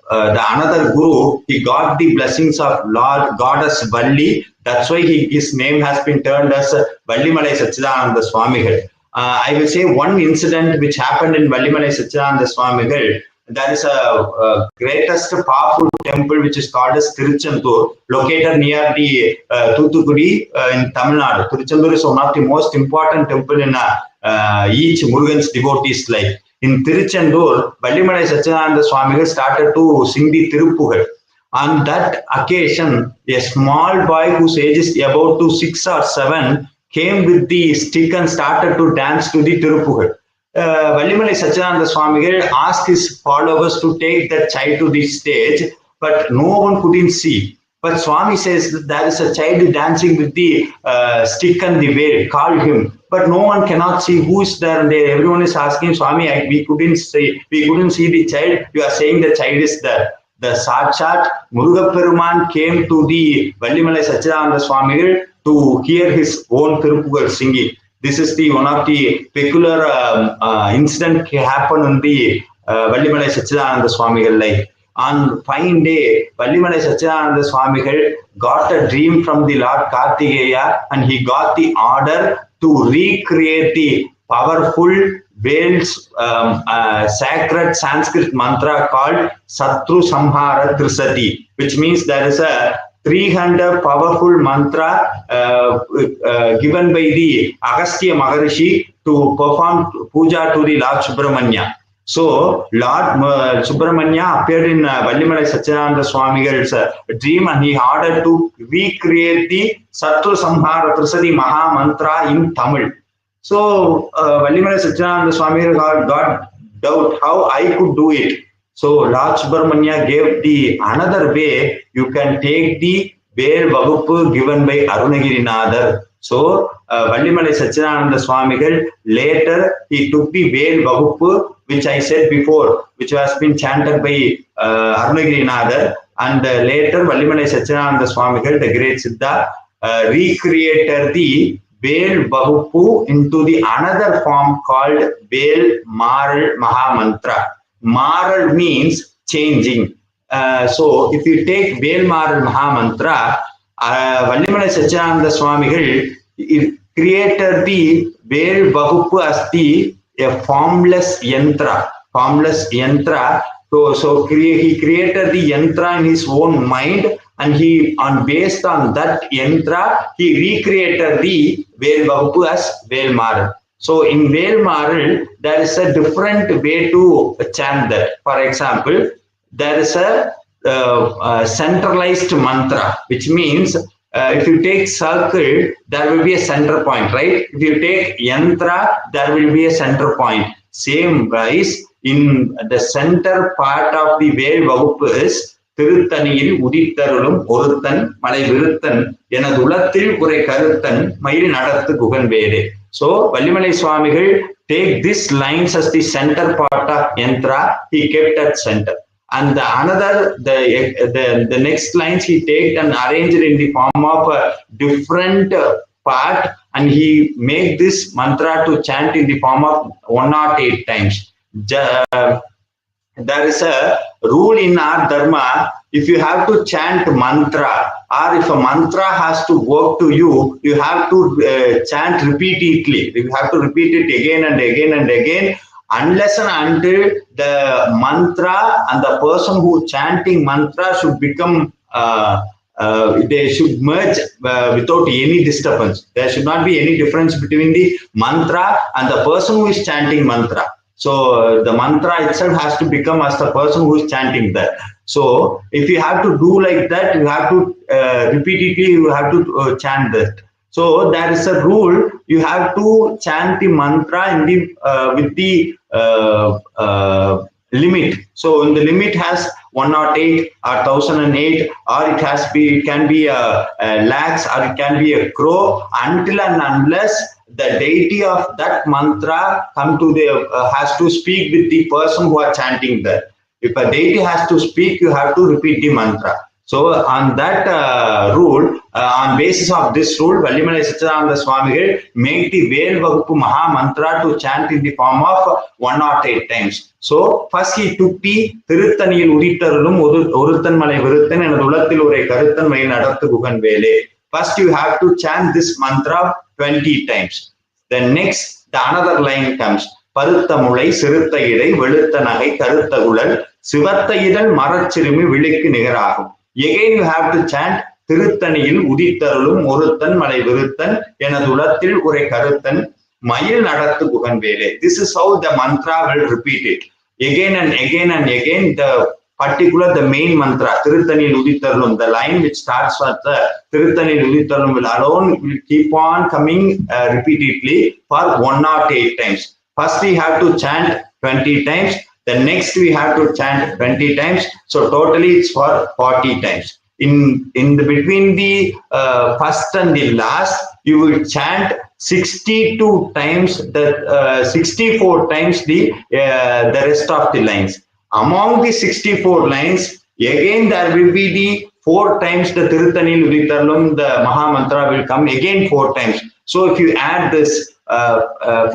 another guru, he got the blessings of Lord Goddess Valli. That's why his name has been turned as Vallimalai Sachidananda Swamigal. I will say one incident which happened in Vallimalai Sachidananda Swamigal. There is a greatest powerful temple which is called as Tiruchendur, located near the Thoothukudi in Tamil Nadu. Tiruchendur is one of the most important temple in each Murugan's devotee's life. In Tiruchendur, Vallimalai Sachidananda Swamigal started to sing the Tirupugal. On that occasion, a small boy whose age is about to 6 or 7 came with the stick and started to dance to the Tirupugal. Vallimalai Sachidananda Swamigal asked his followers to take that child to the stage, but no one couldn't see. But Swami says that there is a child dancing with the stick and the veil, call him. But no one cannot see who is there, and everyone is asking Swami, we couldn't see the child. You are saying the child is there. The Sachat Muruga Peruman came to the Vallimalai Sachidananda Swamigal to hear his own Tirupugal singing. This is the one of the peculiar incident happened in the Vallimalai Sachidananda Swamigal life. On fine day, Vallimalai Sachidananda Swamigal got a dream from the Lord Kartikeya, and he got the order to recreate the powerful Wales sacred Sanskrit mantra called Satru Samhara Trisati, which means there is a 300 powerful mantra given by the Agastya Maharishi to perform puja to the Lord Subramanya. So Lord Subramanya appeared in Vallimalai Sachidananda Swamigal's dream, and he ordered to recreate the Satru Samhara Trisati Maha Mantra in Tamil. So Vallimalai Sachidananda Swamigal got doubt how I could do it. So Lord Subramanya gave the another way. You can take the Vel Vagupu given by Arunagirinadar. So Vallimalai Sachidananda Swamigal later he took the Vel Vagupu, which I said before, which has been chanted by Arunagirinadar, and later Vallimalai Sachidananda Swamigal, the great Siddha, recreated the Vel Vagupu into the another form called Velmãral Mantra. Maral means changing. So if you take Velmãral Mantra, Vallimalai Sachidananda Swamigal created the Vel Vagupu as the a formless yantra. So he created the yantra in his own mind, and based on that yantra, he recreated the Vel Vagupu as Velmãral. So in Velmãral, there is a different way to chant that. For example, there is a centralized mantra, which means if you take circle, there will be a center point, right? If you take yantra, there will be a center point. Same wise, in the center part of the Vel Vagupu is திருத்தணியில் உதித்தருளும் ஒருத்தன் மலை விருத்தன் எனது உலத்தில் குறை கருத்தன் மயில் நடத்து Guhan வேதே. So Vallimalai Swamigal take this lines as the center part of yantra. He kept at center, and the next lines he take and arranged in the form of a different part, and he make this mantra to chant in the form of 108 times. There is a rule in our dharma: if you have to chant mantra, or if a mantra has to work to you, you have to chant repeatedly. You have to repeat it again and again and again, unless and until the mantra and the person who chanting mantra should become they should merge without any disturbance. There should not be any difference between the mantra and the person who is chanting mantra. So the mantra itself has to become as the person who is chanting that. So if you have to do like that, you have to repeatedly you have to chant that. So there is a rule: you have to chant the mantra in the with the limit. So in the limit has 108 or 1008, or it can be a lakhs, or it can be a crore, until and unless the deity of that mantra come to the has to speak with the person who are chanting that. If a deity has to speak, you have to repeat the mantra. So on that rule, on basis of this rule, Vellimalai Satchidananda Swamigal made the Vel Vaguppu Maha Mantra to chant in the form of 108 times. So first he took the Tiruthaniyil Udittarulum Oruthan Malai Viruthan and Ulathil Urai Karuthan Mai Nadathu Gugan Vele. First you have to chant this mantra 20 times. Then next, the another line comes. பருத்த முளை சிறுத்த இடை வெளுத்த நகை கருத்த குழல் சிவத்த இதழ் மரச்சிறுமி விழிக்கு நிகராகும். Again you have to chant திருத்தணியில் உதித்தருளும் ஒருத்தன் மலை விருத்தன் எனதுலத்தில் உரை கருத்தன் மயில் நடத்து குகன் வேலே. This is how the mantra will repeat it. Again and again and again, the main mantra, திருத்தணியில் உதித்தருளும், the line which starts with the திருத்தணியில் உதித்தருளும் will keep on coming repeatedly for 108 times. First we have to chant 20 times. The next we have to chant 20 times. So totally it's for 40 times. In the between the first and the last, you will chant 62 times, 64 times the rest of the lines. Among the 64 lines, again there will be the 4 times the Tiruthanil Uditharlum, the Maha Mantra will come again 4 times. So if you add this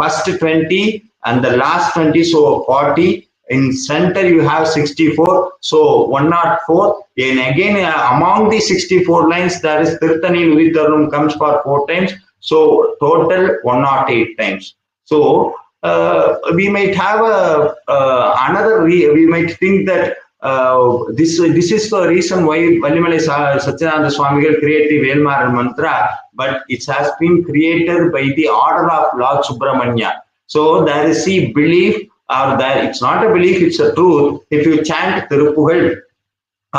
first 20 and the last 20, so 40. In center you have 64, so 104. And again among the 64 lines, there is Tiruthanil Uditharlum comes for 4 times. So total 108 times. So we might have we might think that this is the reason why Vellimalai Satchidananda Swamigal created the Velmãral Mantra, but it has been created by the order of Lord Subramanya. So there is a belief, or that it's not a belief, it's a truth. If you chant Tirupugal,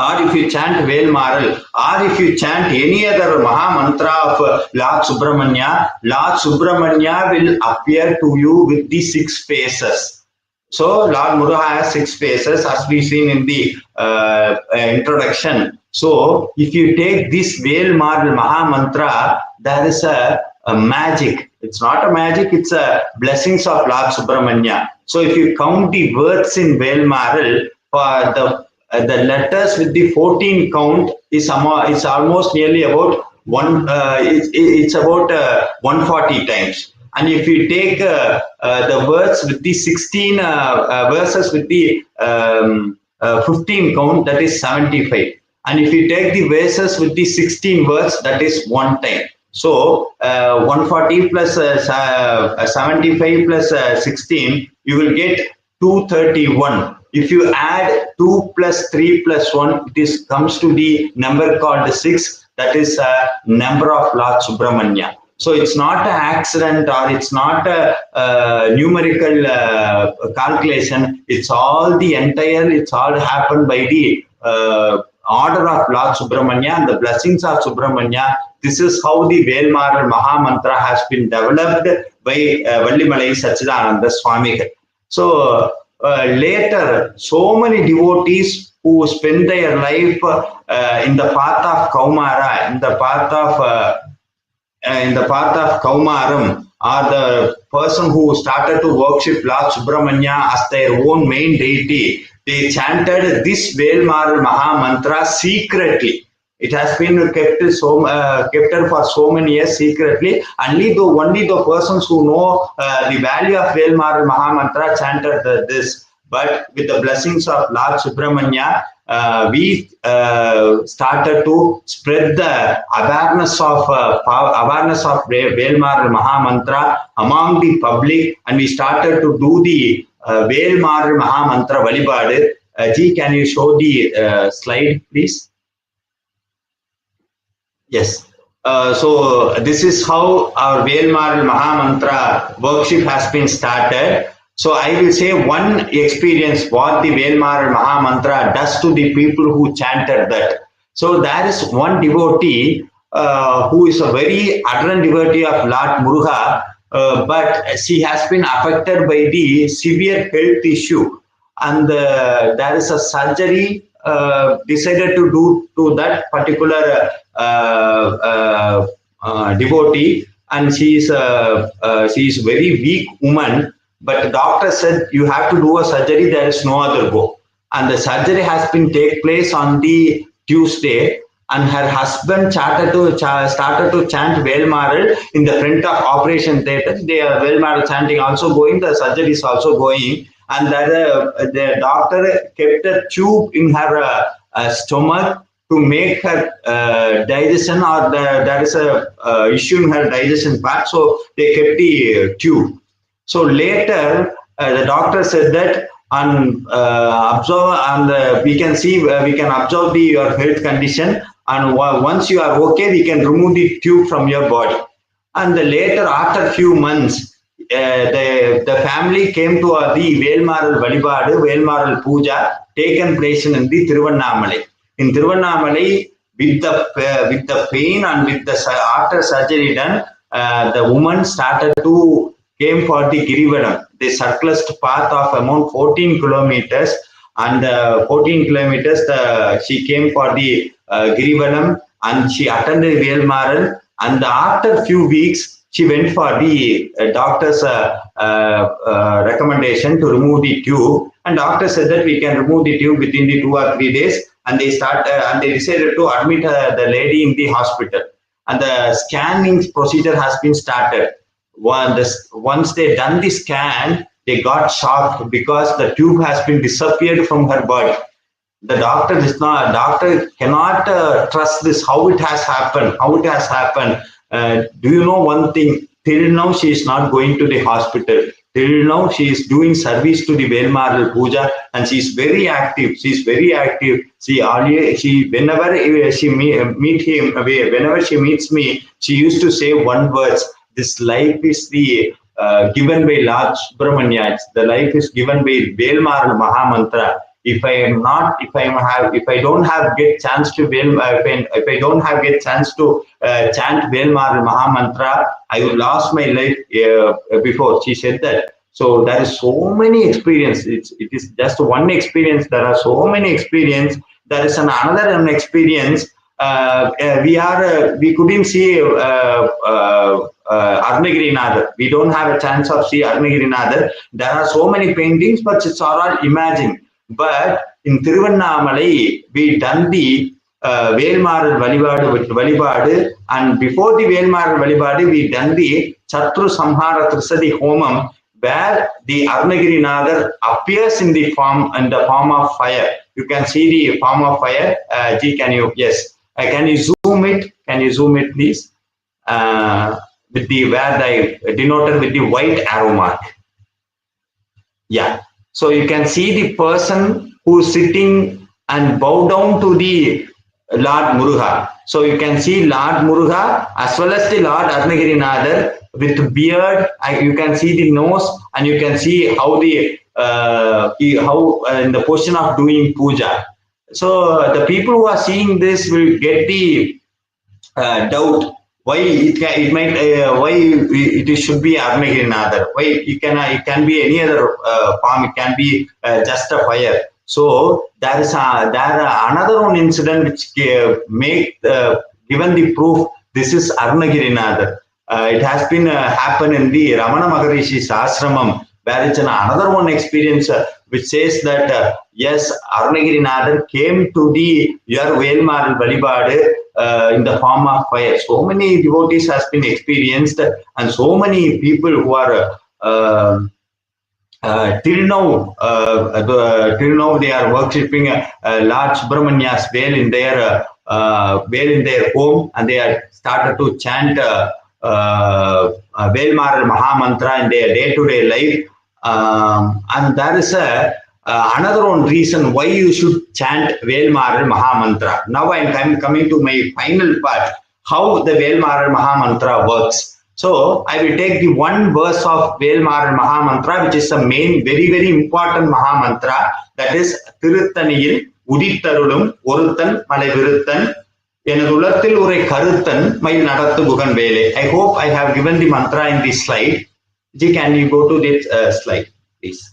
or if you chant Velmãral, or if you chant any other Maha Mantra of Lord Subramanya will appear to you with the 6 faces. So Lord Muruga has 6 faces, as we seen in the introduction. So if you take this Velmãral Maha Mantra, there is a magic. It's not a magic, it's a blessings of Lord Subramanya. So if you count the words in Velmãral, for the letters with the 14 count is almost nearly about it's about 140 times. And if you take the words with the 16 verses with the 15 count, that is 75. And if you take the verses with the 16 words, that is 1 time. So 140 plus 75 plus 16, you will get 231. If you add 2 plus 3 plus 1, it comes to the number called 6. That is a number of Lord Subramanya. So it's not an accident, or it's not a numerical calculation. It's all happened by the order of Lord Subramanya and the blessings of Subramanya. This is how the Velmãral Maha Mantra has been developed by Vellimalai Satchidananda Swamigal. So later, so many devotees who spend their life in the path of Kaumara, in the path of Kaumaram, or the person who started to worship Lord Subramanya as their own main deity, they chanted this Velmãral Maha Mantra secretly. It has been kept for so many years secretly. Only the persons who know the value of Velmãral Maha Mantra chanted this. But with the blessings of Lord Subramanya, we started to spread the awareness of Velmãral Maha Mantra among the public, and we started to do the Velmãral Maha Mantra Valibadu. Ji, can you show the slide, please? Yes. So this is how our Velmãral Maha Mantra worship has been started. So I will say one experience what the Velmãral Maha Mantra does to the people who chanted that. So there is one devotee who is a very ardent devotee of Lord Muruga, but she has been affected by the severe health issue, and there is a surgery decided to do to that particular devotee. and she is very weak woman. But the doctor said you have to do a surgery. There is no other go. And the surgery has been take place on the Tuesday. And her husband started to chant Velmãral in the front of operation theatre. The Velmãral chanting also going. The surgery is also going. And the doctor kept a tube in her stomach to make her digestion, or there is a issue in her digestion part. So they kept the tube. So later, the doctor said that we can see, we can observe your health condition, and once you are okay, we can remove the tube from your body. And later, after a few months, the family came to the Velmãral Valibadu, Velmãral Puja, taken place in the Tiruvannamalai. In Tiruvannamalai, with the pain and with the after surgery done, the woman started to came for the Girivaram, the circlist path of around 14 kilometers, and 14 kilometers she came for the Girivaram, and she attended Velmãral, and after few weeks she went for the doctor's recommendation to remove the tube, and doctor said that we can remove the tube within the 2 or 3 days, and they decided to admit the lady in the hospital, and the scanning procedure has been started. Once they done the scan, they got shocked because the tube has been disappeared from her body. The doctor cannot trust this, how it has happened. Do you know one thing? Till now she is not going to the hospital. Till now she is doing service to the Velmãral Puja, and she is very active. Whenever she meets me, she used to say one word: this life is the given by Lord Subramanya. The life is given by Velmãral Mantra. If I don't have get chance to chant Velmãral Mantra, I would lost my life before. She said that. So there is so many experience. It is just one experience. There are so many experience. There is another experience. We couldn't see Arunagirinathar. We don't have a chance of see Arunagirinathar. There are so many paintings, but it's all imagined. But in Tiruvannamalai, we done the Velmãral Valibadu, and before the Velmãral Valibadu, we done the Chatru Samhara Trisadi Homam, where the Arunagirinathar appears in the form of fire. You can see the form of fire. Ji, can you? Yes. Can you zoom it? Can you zoom it, please? With the where they denoted with the white arrow mark. Yeah. So you can see the person who is sitting and bow down to the Lord Muruga. So you can see Lord Muruga as well as the Lord Arunagirinathar with beard. You can see the nose, and you can see how in the position of doing puja. So the people who are seeing this will get the doubt why it should be Arunagirinathar. Why it can be any other form. It can be just a fire. So there is another one incident which given the proof this is Arunagirinathar. It has been happened in the Ramana Maharishi's ashramam, where it's another one experience which says that yes, Arunagirinathar came to the Velmãral Valibadu in the form of fire. So many devotees has been experienced, and so many people who are till now they are worshipping Lord Subramania's veil in their home, and they are started to chant Velmãral Mantra in their day-to-day life. And there is another one reason why you should chant Velmãral Mantra. Now I am coming to my final part, how the Velmãral Mantra works. So I will take the one verse of Velmãral Mantra, which is the main, very, very important Mahamantra, that is Tiruthaniyil Udittarulum Oruthan Malai Viruthan Enadulathil Ure Karuthan Mai Nadathu Gugan Vele. I hope I have given the mantra in this slide. Ji, can you go to this slide, please?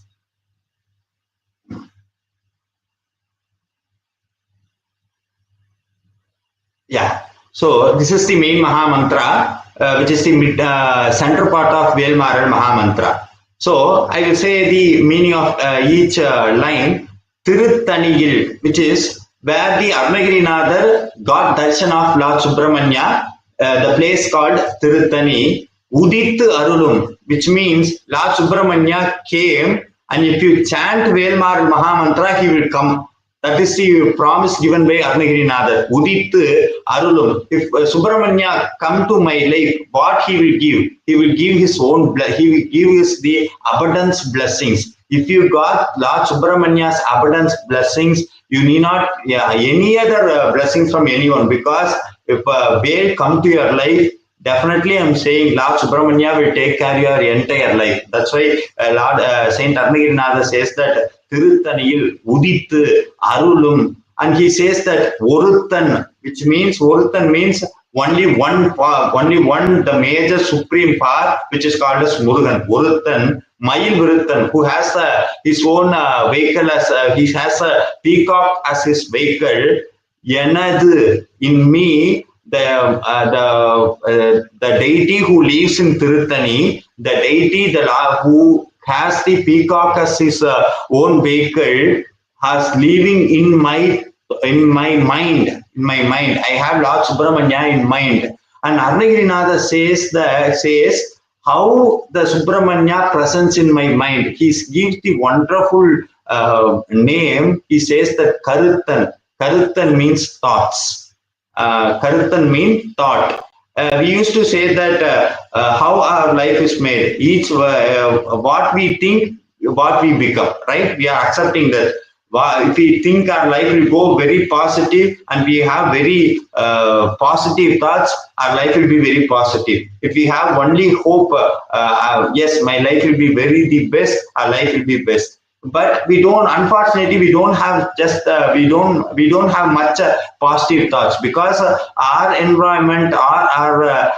Yeah. So this is the main Maha Mantra. which is the center part of Velmãral Mantra. So I will say the meaning of each line. Tiruthaniyil, which is where the Arunagirinathar got darshan of Lord Subramanya, the place called Tiruthani. Udit Arulum, which means Lord Subramanya came, and if you chant Velmãral Mantra, he will come. That is the promise given by Arunagirinathar. Udit Arulum. If Subramanya come to my life, what he will give? He will give his own, he will give us the abundance blessings. If you got Lord Subramanya's abundance blessings, you need not any other blessings from anyone, because if Vel come to your life, definitely I'm saying Lord Subramanya will take care of your entire life. That's why Lord Saint Arunagirinathar says that Tiruthaniyil Udit Arulum, and he says that Oruthan, which means Oruthan means only one, the major supreme power, which is called as Murugan. Oruthan, Mayil Viruthan, who has his own vehicle, as he has a peacock as his vehicle. Yanadu, in me, the deity who lives in Tiruthani, the deity who has the peacock as his own vehicle, has living in my mind. I have Lord Subramanya in mind. And Arunagirinathar says how the Subramanya presence in my mind. He gives the wonderful name. He says that Karuthan. Karuthan means thoughts. Karuthan means thought. We used to say that how our life is made. Each what we think, what we become. Right? We are accepting that. If we think our life will go very positive and we have very positive thoughts, our life will be very positive. If we have only hope, yes, my life will be the best, our life will be best. But we don't, unfortunately, we don't have we don't have much positive thoughts, because our environment, our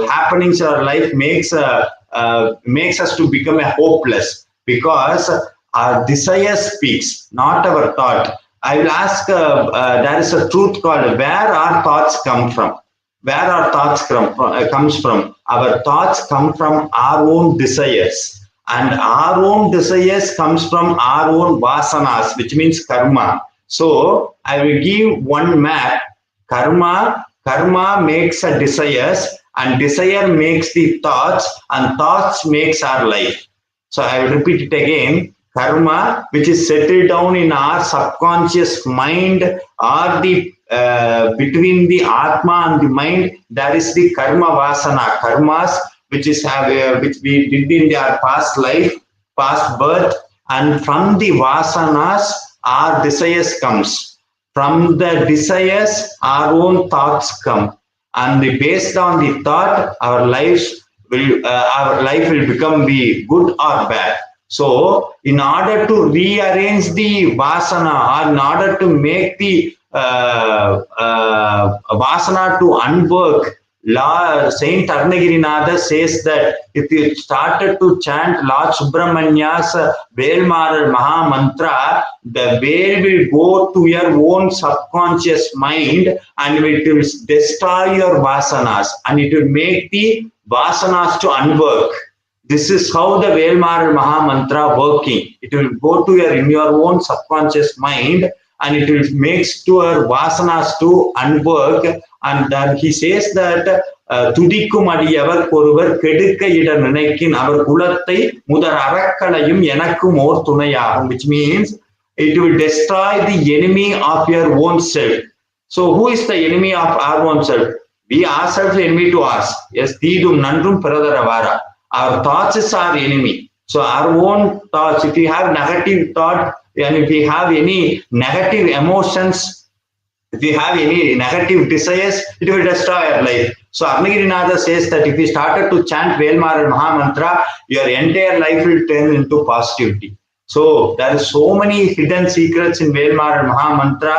happenings in our life makes us to become hopeless, because our desire speaks, not our thought. I will ask, there is a truth called where our thoughts come from. Where our thoughts comes from. Our thoughts come from our own desires. And our own desires comes from our own vasanas, which means karma. So I will give one map. Karma makes a desires, and desire makes the thoughts, and thoughts makes our life. So I will repeat it again. Karma, which is settled down in our subconscious mind, or the between the Atma and the mind, there is the karma vasana, karmas, which we did in our past life, past birth, and from the vasanas, our desires comes. From the desires, our own thoughts come, and based on the thought, our life will become the good or bad. So, in order to rearrange the vasana, or in order to make the vasana to unwork, Saint Arunagirinathar says that if you started to chant Lord Subramanya's Velmãral Mantra, the veil will go to your own subconscious mind, and it will destroy your vasanas, and it will make the vasanas to unwork. This is how the Velmãral Mantra working. It will go to in your own subconscious mind, and it will make your vasanas to unwork. And then he says that துதிக்கும் அடியவர் ஒருவர் கெடுக்க இட நினைக்கின் அவர் குலத்தை முதற் அறக்களையும் எனக்கும் ஓர் துணையாகும், which means it will destroy the enemy of your own self. So who is the enemy of our own self? We ourselves enemy to us. Yes, தீதும் நன்றும் பிறதரவாரா. Our thoughts is our enemy. So our own thoughts, if you have negative thought, and if you have any negative emotions, if you have any negative desires, it will destroy your life. So Arunagirinathar says that if you started to chant Velmãral Mantra, your entire life will turn into positivity. So there are so many hidden secrets in Velmãral Mantra,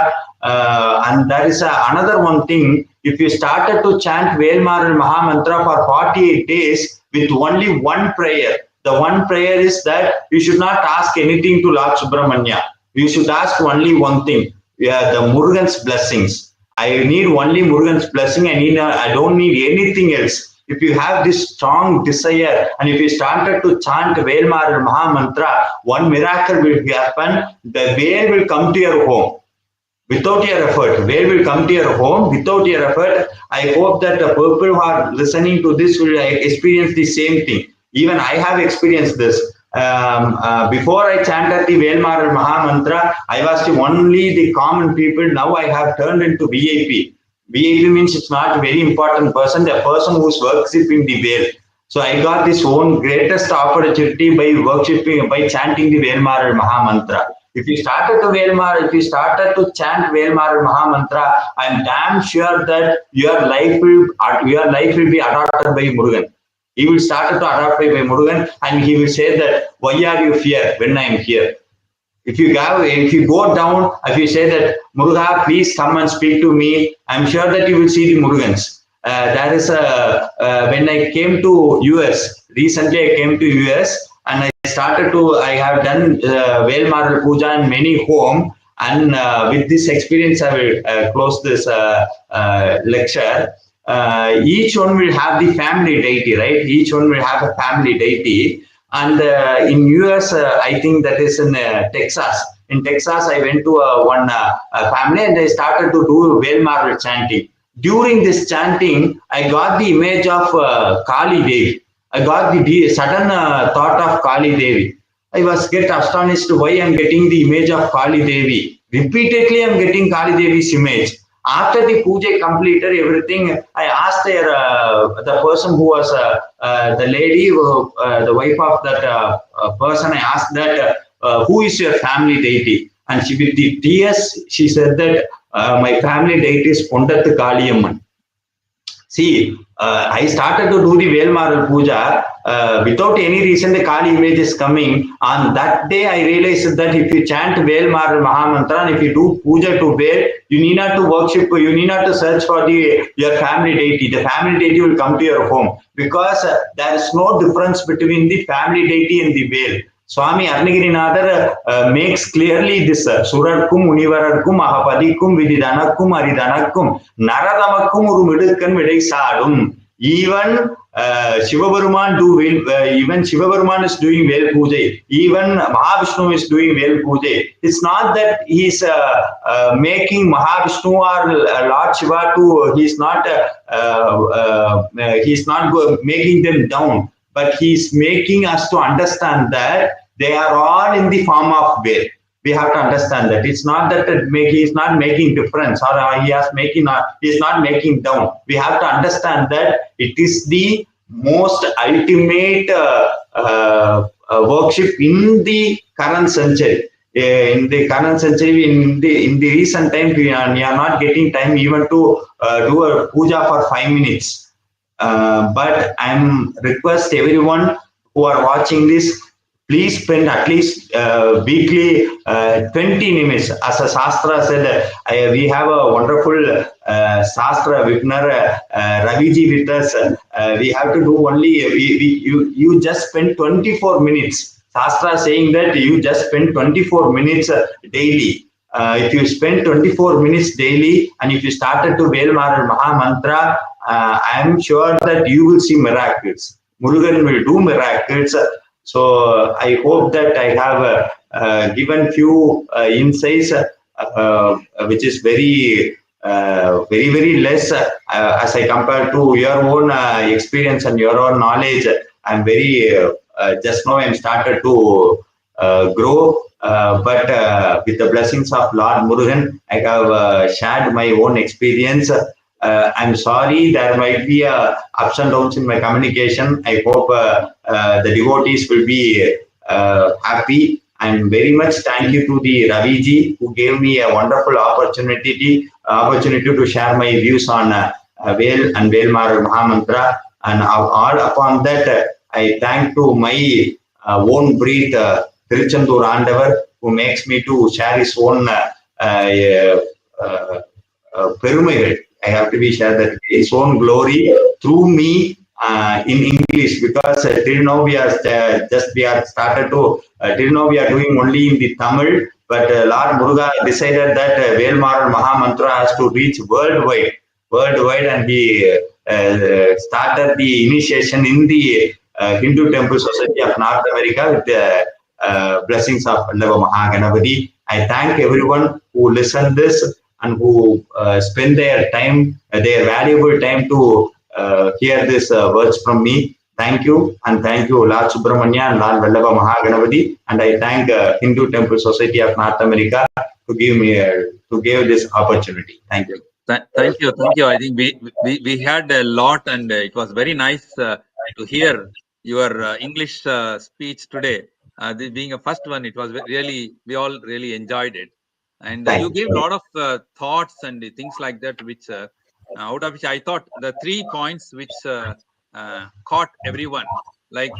and there is another one thing. If you started to chant Velmãral Mantra for 48 days with only one prayer, the one prayer is that you should not ask anything to Lord Subramanya. You should ask only one thing. The Murugan's blessings. I need only Murugan's blessing. I don't need anything else. if you have this strong desire, and if you started to chant Velmãral Mantra, one miracle will happen. The veil will come to your home. Without your effort, veil will come to your home without your effort. I hope that the people who are listening to this will experience the same thing. Even I have experienced this. Before I chanted the Velmãral Mantra, I was only the common people. Now I have turned into VIP. VIP means it's not a very important person, the person who's worshipping the veil. So I got this own greatest opportunity by worshipping, by chanting the Velmãral Mantra. If you started to chant Velmãral Mantra, I'm damn sure that your life will be adopted by Murugan. He will start to adopt by Murugan, and he will say that, why are you here when I am here? If you go down, if you say that, Muruga, please come and speak to me, I'm sure that you will see the Murugans. There is when I came to US, recently I came to US, and I have done Velmãral Puja in many homes, and with this experience I will close this lecture. Each one will have the family deity, right? Each one will have a family deity. And in US, I think that is in Texas. In Texas, I went to one family, and they started to do Velmãral chanting. During this chanting, I got the image of Kali Devi. I got the sudden thought of Kali Devi. I was astonished why I'm getting the image of Kali Devi. Repeatedly, I'm getting Kali Devi's image. After the puja completed everything, I asked the person who was the lady, the wife of that person. I asked that, who is your family deity? And she, with the tears, she said that my family deity is Pondat Kaliamman. See, I started to do the Velmãral Puja without any reason. The Kali image is coming. On that day, I realized that if you chant Velmãral Mantra, and if you do puja to Vel, you need not to worship, you need not to search for your family deity. The family deity will come to your home, because there is no difference between the family deity and the Vel. Swami Arnagirinathar makes clearly this: Surarkum, Univararkum, Ahapadikum, Vididanakum, Aridanakum, Naradamakum, Urumidukkan Vidai Sadum. Even Shivabaruman even Shivabaruman is doing Vel Puja. Even Mahavishnu is doing Vel Puja. It's not that he's making Mahavishnu or Lord Shiva to. He's not making them down, but he's making us to understand that they are all in the form of Vel. We have to understand that it's not that he is not making difference, or he's not making down. We have to understand that it is the most ultimate worship in the current century. In the current century, in the recent time, we are not getting time even to do a puja for 5 minutes. But I'm request everyone who are watching this, please spend at least weekly 20 minutes. As a Shastra said, we have a wonderful Shastra Vipner Raviji with us. We have to do only, you just spend 24 minutes. Shastra saying that you just spend 24 minutes daily. If you spend 24 minutes daily, and if you started to Velmãral Mantra, I am sure that you will see miracles. Murugan will do miracles. So I hope that I have given few insights, which is very less as I compare to your own experience and your own knowledge. I'm very just now I'm started to grow, but with the blessings of Lord Murugan, I have shared my own experience. I'm sorry, there might be ups and downs in my communication. I hope the devotees will be happy. And very much thank you to the Raviji, who gave me a wonderful opportunity to share my views on Vel and Velmãral Mantra. And all upon that, I thank to my own breed, Tiruchendur Andavar, who makes me to share his own Perumagal. I have to be shared that his own glory through me in English, because till now we are doing only in the Tamil, but Lord Muruga decided that Velmãral Mantra has to reach worldwide. worldwide, and he started the initiation in the Hindu Temple Society of North America with the blessings of Lava Mahaganavati. I thank everyone who listened this and who spend their time, their valuable time to hear these words from me. Thank you, and thank you, Lord Subramanya and Lord Vallabha Mahaganavati. And I thank Hindu Temple Society of North America to give this opportunity. Thank you. Thank you, thank you. I think we had a lot, and it was very nice to hear your English speech today. This being a first one, it was really, we all really enjoyed it, and you gave a lot of thoughts and things like that, which out of which I thought the 3 points which caught everyone, like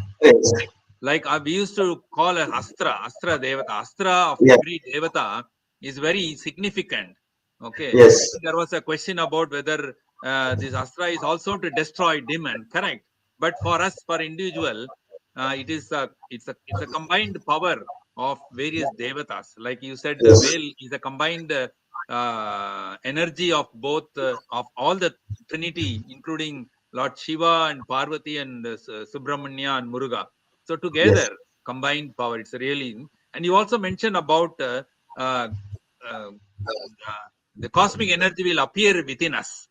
we used to call a astra devata. Astra of every devata is very significant. Okay. Yes. There was a question about whether this astra is also to destroy demon. Correct. But for us, for individual, it's a combined power of various devatas. Like you said, the veil is a combined energy of both of all the Trinity, including Lord Shiva and Parvati and Subramanya and Muruga. So together, combined power. It's really, and you also mentioned about the cosmic energy will appear within us.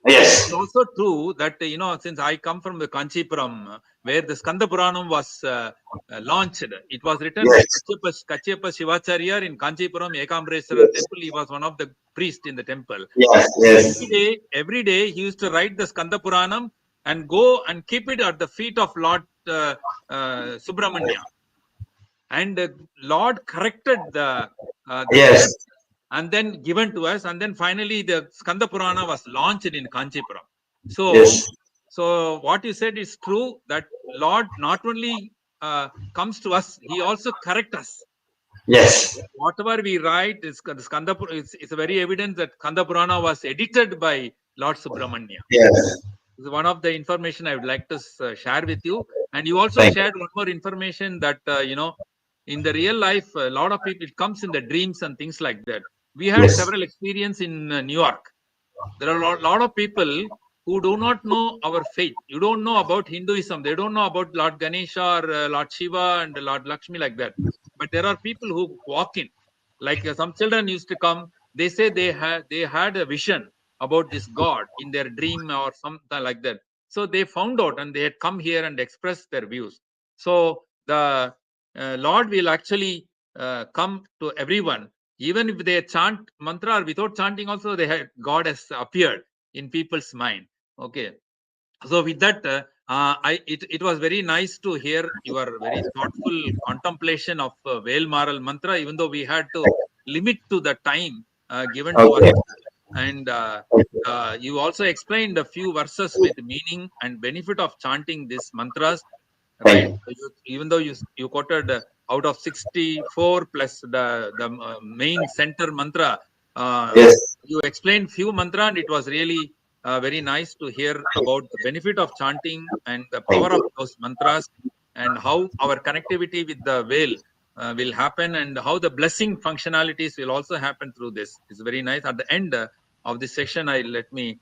Yes. It's also true that, since I come from the Kanchipuram, where the Skanda Puranam was launched, it was written by Kacciyappa Shivacharya in Kanchipuram Ekamreswara temple. He was one of the priests in the temple. Every day he used to write the Skanda Puranam and go and keep it at the feet of Lord Subramanya. And Lord corrected the and then given to us, and then finally the Skanda Purana was launched in Kanchipuram. So what you said is true, that Lord not only comes to us, he also corrects us. Yes. Whatever we write, it's very evident that Skanda Purana was edited by Lord Subramanya. Yes. This is one of the information I would like to share with you. And you also shared one more information that, in the real life, a lot of people, it comes in the dreams and things like that. We had several experience in New York. There are a lot of people who do not know our faith. You don't know about Hinduism. They don't know about Lord Ganesha or Lord Shiva and Lord Lakshmi like that. But there are people who walk in. Like some children used to come. They say they had a vision about this God in their dream or something like that. So they found out and they had come here and expressed their views. So the Lord will actually come to everyone. Even if they chant mantra or without chanting also, God has appeared in people's mind. Okay. So with that, it was very nice to hear your very thoughtful contemplation of Velmãral Mantra, even though we had to limit to the time given to us. And you also explained a few verses with meaning and benefit of chanting these mantras, right? Even though you quoted out of 64 plus the main center mantra, you explained few mantra, and it was really very nice to hear about the benefit of chanting and the power of those mantras, and how our connectivity with the veil will happen, and how the blessing functionalities will also happen through this. It's very nice. At the end of this session, let me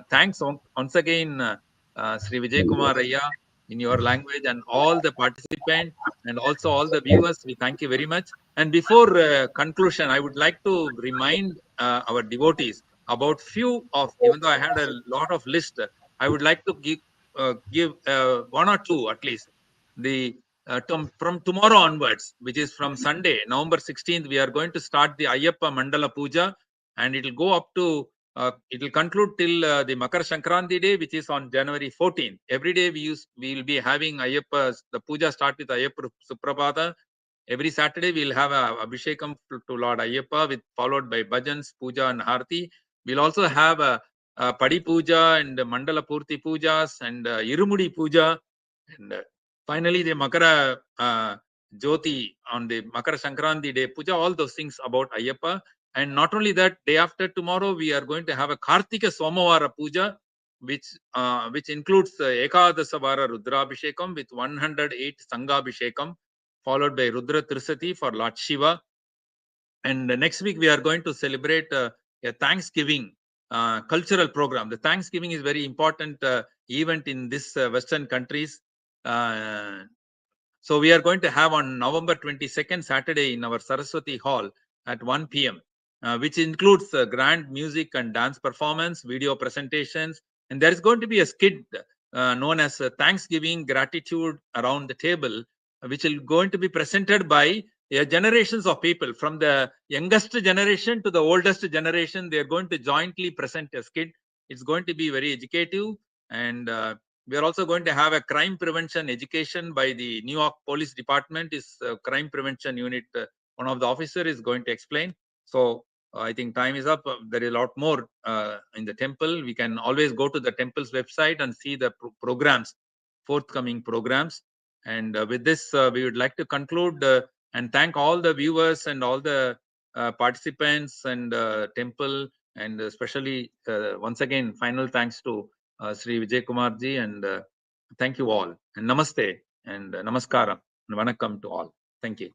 thanks once again Sri Vijay Kumar Ayya in your language, and all the participants and also all the viewers. We thank you very much. And before conclusion, I would like to remind our devotees about few of, even though I had a lot of list, I would like to give one or two at least. The from tomorrow onwards, which is from Sunday, November 16th, we are going to start the Ayyappa Mandala Puja, and it will go up to it will conclude till the Makar Sankranti day, which is on January 14th. Every day we will be having Ayyappa. The puja start with Ayyappa Suprabhata. Every Saturday we'll have a Abhishekam to Lord Ayyappa, followed by bhajans, puja, and harti. We'll also have a Padi Puja and Mandala Purti Pujas and Irumudi Puja, and finally the Makara Jyoti on the Makara Sankranti day puja. All those things about Ayyappa. And not only that, day after tomorrow, we are going to have a Kartika Somavara Puja, which includes Ekadasavara Rudrabhishekam with 108 Sangabhishekam, followed by Rudra Trisati for Lord Shiva. And next week, we are going to celebrate a Thanksgiving cultural program. The Thanksgiving is very important event in this Western countries. So we are going to have on November 22nd, Saturday, in our Saraswati Hall at 1 p.m., which includes grand music and dance performance, video presentations, and there is going to be a skit known as Thanksgiving Gratitude around the table, which is going to be presented by generations of people, from the youngest generation to the oldest generation. They are going to jointly present a skit. It's going to be very educative, and we are also going to have a crime prevention education by the New York Police Department. Is crime prevention unit. One of the officer is going to explain. So I think time is up. There is a lot more in the temple. We can always go to the temple's website and see the programs, forthcoming programs. And with this, we would like to conclude and thank all the viewers and all the participants and temple, and especially once again, final thanks to Sri Vijay Kumar ji, and thank you all, and namaste and namaskaram and vanakkam to all. Thank you.